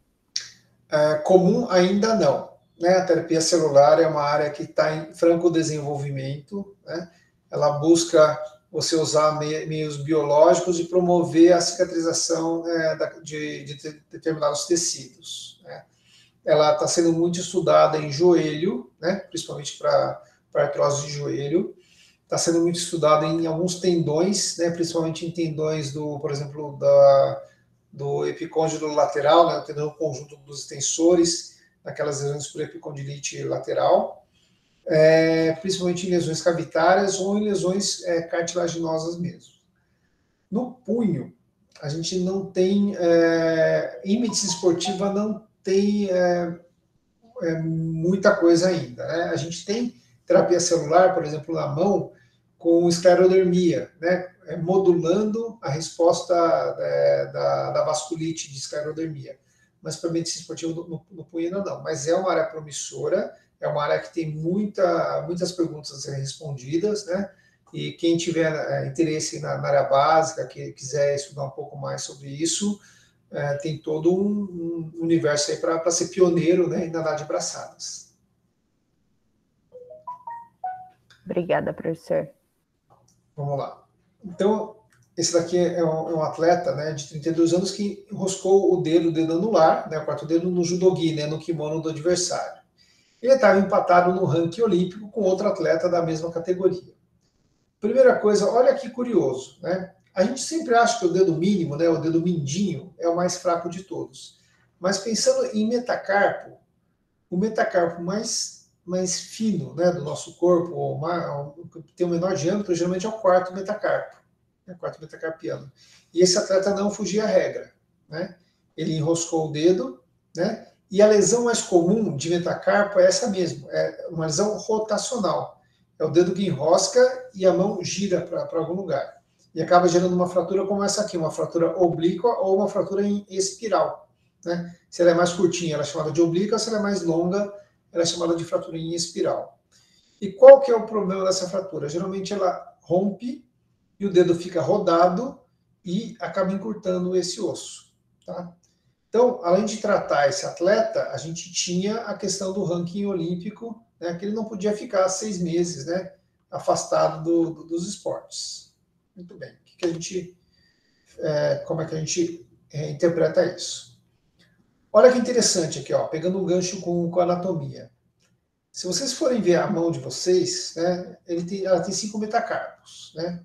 Comum ainda não. Né? A terapia celular é uma área que está em franco desenvolvimento, né? Ela busca você usar meios biológicos e promover a cicatrização de determinados tecidos. Né? Ela está sendo muito estudada em joelho, né? Principalmente para artrose de joelho. Está sendo muito estudada em alguns tendões, né? Principalmente em tendões por exemplo, do epicôndilo lateral, né? O tendão conjunto dos extensores, naquelas lesões por epicondilite lateral. Principalmente em lesões cavitárias ou em lesões cartilaginosas mesmo. No punho, a gente não tem, em medicina esportiva, não tem muita coisa ainda. Né? A gente tem terapia celular, por exemplo, na mão, com esclerodermia, né? Modulando a resposta da vasculite de esclerodermia. Mas para medicina esportiva no punho ainda não. Mas é uma área promissora, é uma área que tem muitas perguntas a serem respondidas, né? E quem tiver interesse na área básica, que quiser estudar um pouco mais sobre isso, tem todo um universo aí para ser pioneiro, né, e nadar de braçadas. Obrigada, professor. Vamos lá. Então, esse daqui é um atleta, né, de 32 anos que enroscou o dedo anular, né, o quarto dedo no judogi, né, no kimono do adversário. Ele estava empatado no ranking olímpico com outro atleta da mesma categoria. Primeira coisa, olha que curioso, né? A gente sempre acha que o dedo mínimo, né, o dedo mindinho, é o mais fraco de todos. Mas pensando em metacarpo, o metacarpo mais fino, né, do nosso corpo, que tem o menor diâmetro, geralmente é o quarto metacarpo, né, quarto metacarpiano. E esse atleta não fugia à regra. Né? Ele enroscou o dedo, né, e a lesão mais comum de metacarpo é essa mesmo, é uma lesão rotacional. É o dedo que enrosca e a mão gira para algum lugar. E acaba gerando uma fratura como essa aqui, uma fratura oblíqua ou uma fratura em espiral. Né? Se ela é mais curtinha, ela é chamada de oblíqua, se ela é mais longa, ela é chamada de fratura em espiral. E qual que é o problema dessa fratura? Geralmente ela rompe e o dedo fica rodado e acaba encurtando esse osso. Tá? Então, além de tratar esse atleta, a gente tinha a questão do ranking olímpico, né, que ele não podia ficar 6 meses, né, afastado dos esportes. Muito bem. Como é que a gente interpreta isso? Olha que interessante aqui, ó, pegando um gancho com a anatomia. Se vocês forem ver a mão de vocês, né, ela tem 5 metacarpos. Né?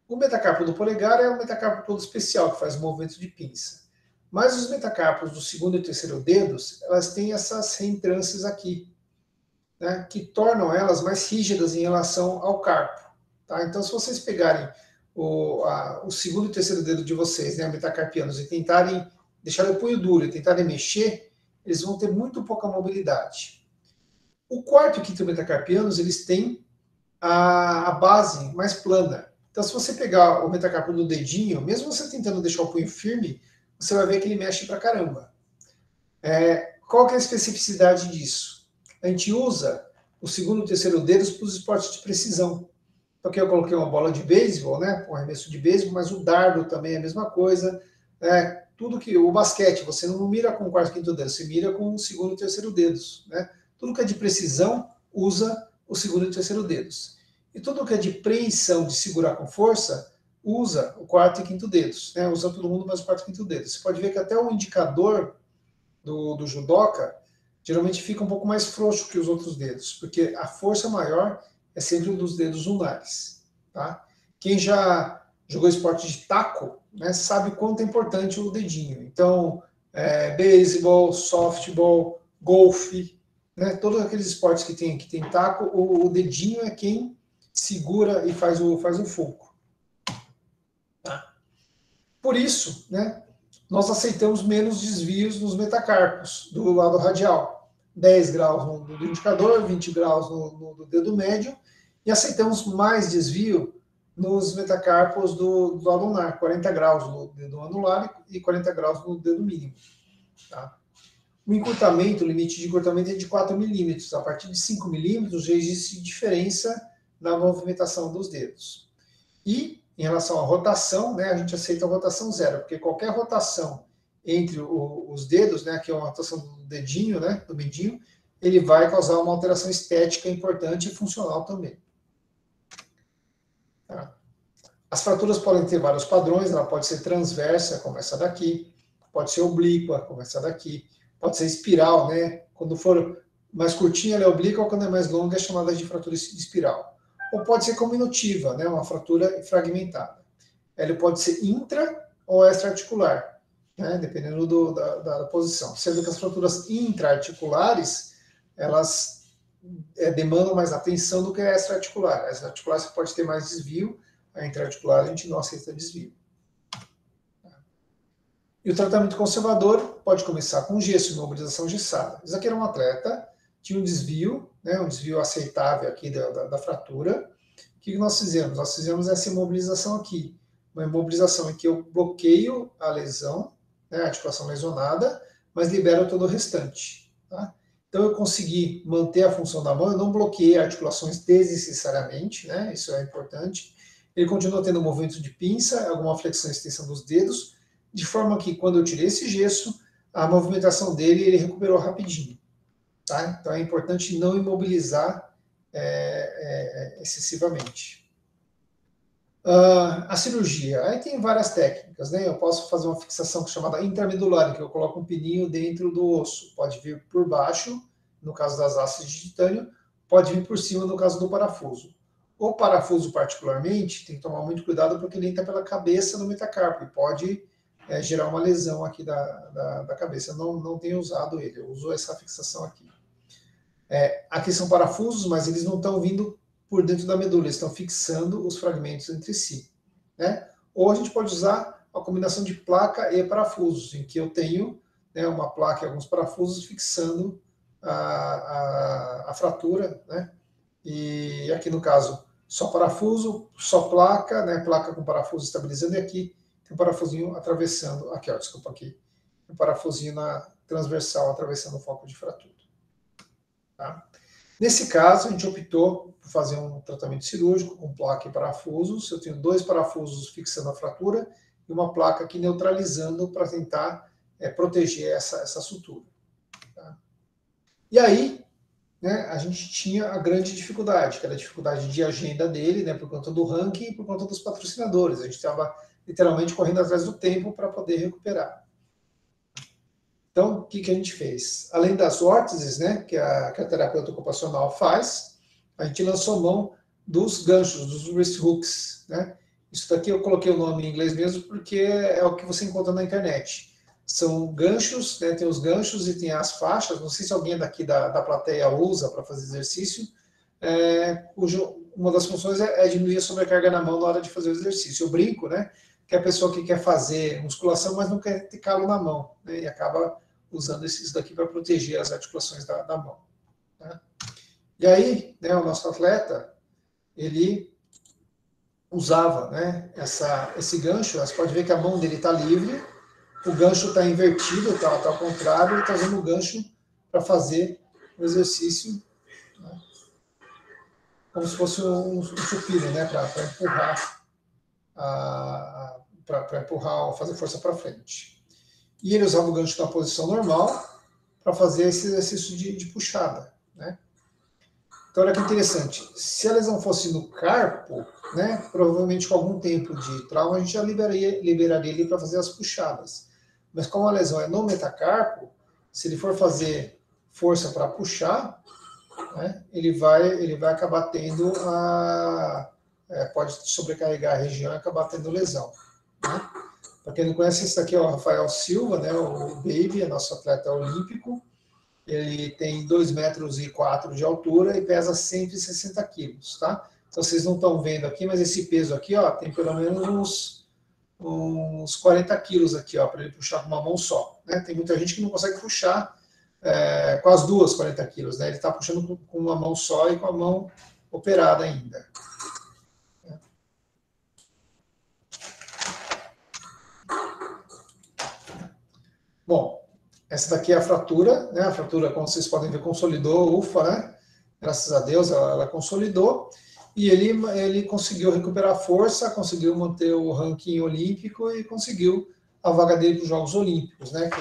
O metacarpo do polegar é um metacarpo todo especial, que faz um movimento de pinça. Mas os metacarpos do segundo e terceiro dedos, elas têm essas reentrâncias aqui, né, que tornam elas mais rígidas em relação ao carpo. Tá? Então, se vocês pegarem o segundo e terceiro dedo de vocês, né, metacarpianos, e tentarem deixar o punho duro e tentarem mexer, eles vão ter muito pouca mobilidade. O quarto e o quinto metacarpianos, eles têm a base mais plana. Então, se você pegar o metacarpo do dedinho, mesmo você tentando deixar o punho firme, você vai ver que ele mexe pra caramba. Qual que é a especificidade disso? A gente usa o segundo e o terceiro dedos para os esportes de precisão. Então, aqui eu coloquei uma bola de beisebol, né, um arremesso de beisebol, mas o dardo também é a mesma coisa. Tudo que o basquete, você não mira com o quarto e quinto dedo, você mira com o segundo e terceiro dedos. Né? Tudo que é de precisão usa o segundo e terceiro dedos. E tudo que é de preensão, de segurar com força, usa o quarto e quinto dedos. Né? Usa todo mundo, mas o quarto e quinto dedos. Você pode ver que até o indicador do judoca geralmente fica um pouco mais frouxo que os outros dedos, porque a força maior é sempre o dos dedos ulnares. Tá? Quem já jogou esporte de taco, né, sabe quanto é importante o dedinho. Então, beisebol, softball, golfe, né, todos aqueles esportes que tem taco, o dedinho é quem segura e faz o fulcro. Tá? Por isso, né, nós aceitamos menos desvios nos metacarpos do lado radial. 10 graus no indicador, 20 graus no dedo médio, e aceitamos mais desvio nos metacarpos do lado lunar, 40 graus no dedo anular e 40 graus no dedo mínimo. Tá? O encurtamento, o limite de encurtamento é de 4 milímetros. A partir de 5 milímetros já existe diferença na movimentação dos dedos. E, em relação à rotação, né, a gente aceita a rotação zero, porque qualquer rotação entre os dedos, né, que é uma rotação do dedinho, né, do mindinho, ele vai causar uma alteração estética importante e funcional também. Tá? As fraturas podem ter vários padrões, ela pode ser transversa, como essa daqui, pode ser oblíqua, como essa daqui, pode ser espiral, né? Quando for mais curtinha, ela é oblíqua, quando é mais longa, é chamada de fratura de espiral. Ou pode ser combinativa, né? Uma fratura fragmentada. Ela pode ser intra ou extra-articular, né? Dependendo da posição. Sendo que as fraturas intra-articulares, elas demandam mais atenção do que a extra-articular. A extra-articular você pode ter mais desvio, a intra-articular a gente não aceita desvio. E o tratamento conservador pode começar com gesso, imobilização gessada. Isso aqui era um atleta, tinha um desvio, né, um desvio aceitável aqui da fratura. O que nós fizemos? Nós fizemos essa imobilização aqui. Uma imobilização em que eu bloqueio a lesão, né, a articulação lesionada, mas libero todo o restante. Tá? Então eu consegui manter a função da mão, eu não bloqueei articulações desnecessariamente, né, isso é importante. Ele continua tendo movimento de pinça, alguma flexão e extensão dos dedos, de forma que, quando eu tirei esse gesso, a movimentação dele ele recuperou rapidinho. Tá? Então, é importante não imobilizar excessivamente. A cirurgia. Aí tem várias técnicas. Né? Eu posso fazer uma fixação chamada intramedular, que eu coloco um pininho dentro do osso. Pode vir por baixo, no caso das hastes de titânio, pode vir por cima, no caso do parafuso. O parafuso, particularmente, tem que tomar muito cuidado, porque ele entra pela cabeça no metacarpo e pode gerar uma lesão aqui da cabeça. Eu não tenho usado ele, eu uso essa fixação aqui. Aqui são parafusos, mas eles não estão vindo por dentro da medula, eles estão fixando os fragmentos entre si. Né? Ou a gente pode usar a combinação de placa e parafusos, em que eu tenho, né, uma placa e alguns parafusos fixando a fratura, né? E aqui no caso, só parafuso, só placa, né, placa com parafuso estabilizando, e aqui tem um parafusinho atravessando, aqui ó, desculpa, aqui, um parafusinho na transversal atravessando o foco de fratura. Tá? Nesse caso, a gente optou por fazer um tratamento cirúrgico com placa e parafusos. Eu tenho 2 parafusos fixando a fratura e uma placa aqui neutralizando para tentar proteger essa sutura. Tá? E aí, né, a gente tinha a grande dificuldade, que era a dificuldade de agenda dele, né, por conta do ranking e por conta dos patrocinadores. A gente estava literalmente correndo atrás do tempo para poder recuperar. Então, o que a gente fez? Além das órteses, né, que a terapeuta ocupacional faz, a gente lançou mão dos ganchos, dos wrist hooks. Né? Isso daqui eu coloquei o nome em inglês mesmo, porque é o que você encontra na internet. São ganchos, né, tem os ganchos e tem as faixas, não sei se alguém daqui da plateia usa para fazer exercício, cujo uma das funções é diminuir a sobrecarga na mão na hora de fazer o exercício. Eu brinco, né, que a pessoa que quer fazer musculação, mas não quer ter calo na mão, né, e acaba usando isso daqui para proteger as articulações da mão. Tá? E aí, né, o nosso atleta, ele usava, né, esse gancho. Você pode ver que a mão dele está livre, o gancho está invertido, está ao contrário, ele está usando o gancho para fazer o exercício, né, como se fosse um supino, né, para empurrar, para empurrar, fazer força para frente. E ele usava o gancho na posição normal para fazer esse exercício de puxada, né? Então, olha que interessante. Se a lesão fosse no carpo, né, provavelmente com algum tempo de trauma, a gente já liberaria ele para fazer as puxadas. Mas como a lesão é no metacarpo, se ele for fazer força para puxar, né, ele vai acabar tendo pode sobrecarregar a região e acabar tendo lesão. Né? Para quem não conhece, esse daqui é o Rafael Silva, né, o Baby, é nosso atleta olímpico. Ele tem 2,4 metros de altura e pesa 160 quilos, tá? Então vocês não estão vendo aqui, mas esse peso aqui, ó, tem pelo menos uns 40 quilos aqui, ó, para ele puxar com uma mão só. Né? Tem muita gente que não consegue puxar com as duas 40 quilos, né? Ele está puxando com uma mão só e com a mão operada ainda. Bom, essa daqui é a fratura, né? A fratura, como vocês podem ver, consolidou, ufa, né? Graças a Deus ela consolidou. E ele conseguiu recuperar a força, conseguiu manter o ranking olímpico e conseguiu a vaga dele para os Jogos Olímpicos, né?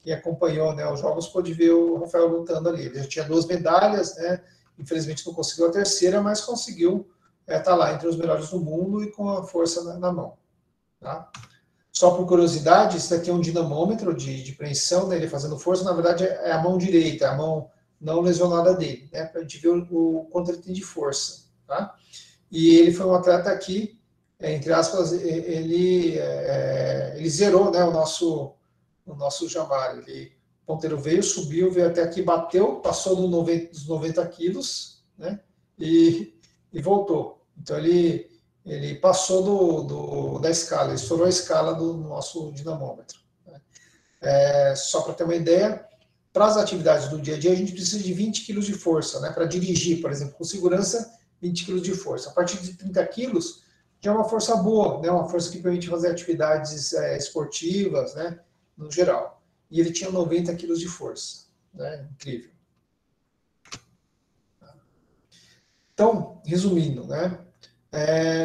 Quem acompanhou, né, os Jogos pôde ver o Rafael lutando ali. Ele já tinha 2 medalhas, né? Infelizmente não conseguiu a terceira, mas conseguiu estar lá entre os melhores do mundo e com a força na mão. Tá? Só por curiosidade, isso daqui é um dinamômetro de preensão, né, ele fazendo força, na verdade é a mão direita, a mão não lesionada dele, né, para a gente ver o quanto ele tem de força. Tá? E ele foi um atleta que, entre aspas, ele zerou, né, o nosso Jamar. O ponteiro veio, subiu, veio até aqui, bateu, passou dos 90 quilos, né, e voltou. Então ele passou da escala, ele estourou a escala do nosso dinamômetro. Né. Só para ter uma ideia, para as atividades do dia a dia, a gente precisa de 20 quilos de força, né, para dirigir, por exemplo, com segurança, 20 quilos de força. A partir de 30 quilos, já é uma força boa, né, uma força que permite fazer atividades esportivas, né, no geral. E ele tinha 90 quilos de força. Né, incrível. Então, resumindo, né,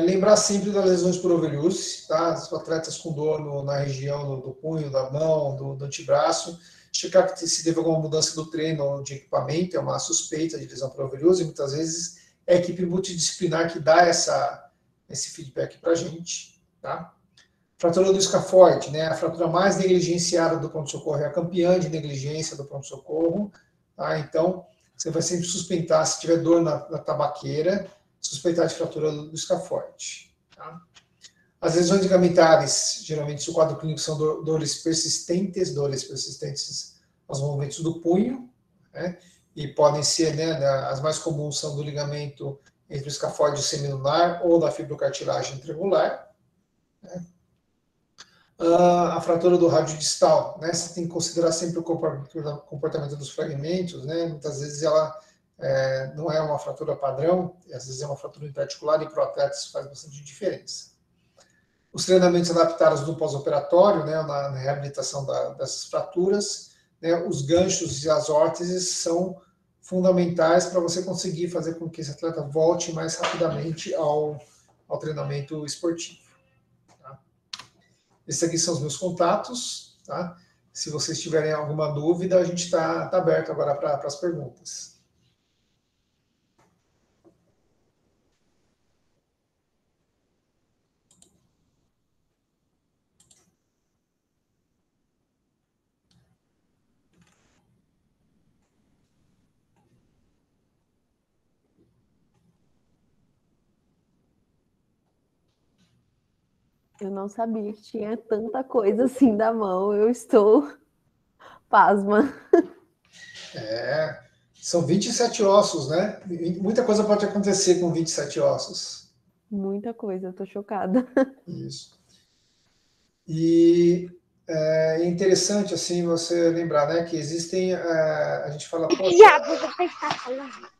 lembrar sempre das lesões por overuse, tá? Os atletas com dor na região do punho, da mão, do antebraço, checar se teve alguma mudança do treino ou de equipamento, é uma suspeita de lesão por overuse, e muitas vezes é a equipe multidisciplinar que dá esse feedback para a gente, tá? Fratura do escafoide, né? A fratura mais negligenciada do pronto-socorro é a campeã de negligência do pronto-socorro, tá? Então, você vai sempre suspeitar, se tiver dor na tabaqueira, suspeitar de fratura do escafoide. Tá? As lesões ligamentares, geralmente, o quadro clínico são dores persistentes aos movimentos do punho, né? E podem ser, né, as mais comuns são do ligamento entre o escafoide semilunar ou da fibrocartilagem triangular. Né? A fratura do rádio distal, né? Você tem que considerar sempre o comportamento dos fragmentos, né? Muitas vezes ela não é uma fratura padrão, às vezes é uma fratura particular e para o atleta isso faz bastante diferença. Os treinamentos adaptados no pós-operatório, né, na reabilitação dessas fraturas, né, os ganchos e as órteses são fundamentais para você conseguir fazer com que esse atleta volte mais rapidamente ao treinamento esportivo. Tá? Esses aqui são os meus contatos. Tá? Se vocês tiverem alguma dúvida, a gente está aberto agora para as perguntas. Eu não sabia que tinha tanta coisa assim da mão. Eu estou pasma. São 27 ossos, né? Muita coisa pode acontecer com 27 ossos. Muita coisa, eu tô chocada. Isso. E É interessante, assim, você lembrar, né, que existem, a gente fala, poxa,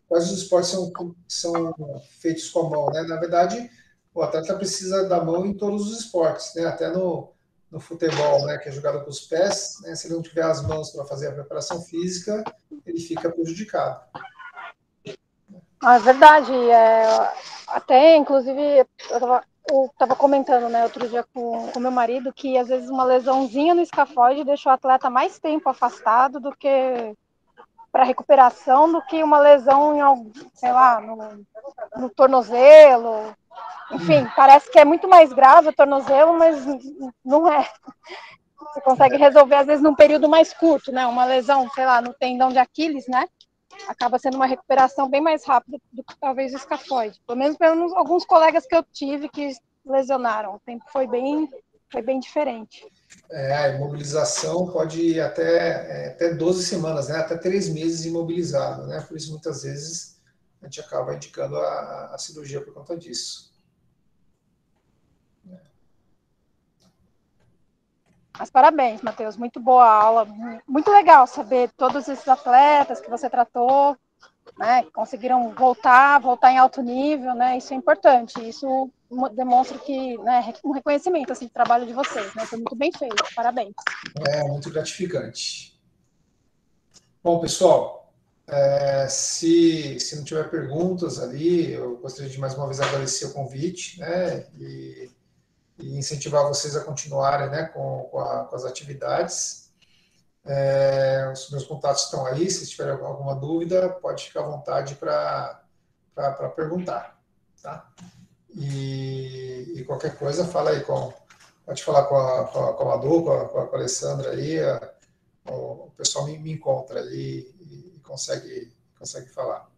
quais os esportes são feitos com a mão, né? Na verdade, o atleta precisa da mão em todos os esportes, né? Até no futebol, né, que é jogado com os pés, né? Se ele não tiver as mãos para fazer a preparação física, ele fica prejudicado. É verdade. Até, inclusive, eu estava comentando, né, outro dia com meu marido, que às vezes uma lesãozinha no escafoide deixa o atleta mais tempo afastado do que para recuperação do que uma lesão em, sei lá, no tornozelo. Enfim, parece que é muito mais grave o tornozelo, mas não é. Você consegue resolver, às vezes, num período mais curto, né? Uma lesão, sei lá, no tendão de Aquiles, né? Acaba sendo uma recuperação bem mais rápida do que talvez o escafoide. Pelo menos pelos alguns colegas que eu tive que lesionaram. O tempo foi bem diferente. A imobilização pode ir até 12 semanas, né? Até 3 meses imobilizado, né? Por isso, muitas vezes, a gente acaba indicando a cirurgia por conta disso. Mas parabéns, Matheus, muito boa aula, muito legal saber todos esses atletas que você tratou, né, que conseguiram voltar em alto nível, né, isso é importante, isso demonstra que, né, um reconhecimento, assim, do trabalho de vocês, né, foi muito bem feito, parabéns. É muito gratificante. Bom, pessoal, se não tiver perguntas ali, eu gostaria de mais uma vez agradecer o convite, né, e incentivar vocês a continuarem, né, com as atividades. Os meus contatos estão aí, se tiver alguma dúvida, pode ficar à vontade para perguntar, tá? E qualquer coisa, fala aí pode falar com a Madu, com a Alessandra aí, o pessoal me encontra ali e consegue falar.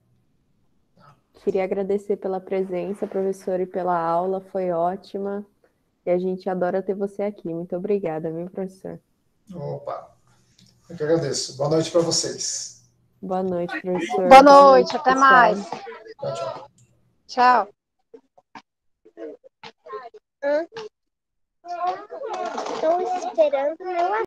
Queria agradecer pela presença, professor, e pela aula, foi ótima. E a gente adora ter você aqui. Muito obrigada, viu, professor? Opa, eu que agradeço. Boa noite para vocês. Boa noite, professor. Boa noite, até pessoal. mais. Tchau, tchau. Tchau. Estou esperando meu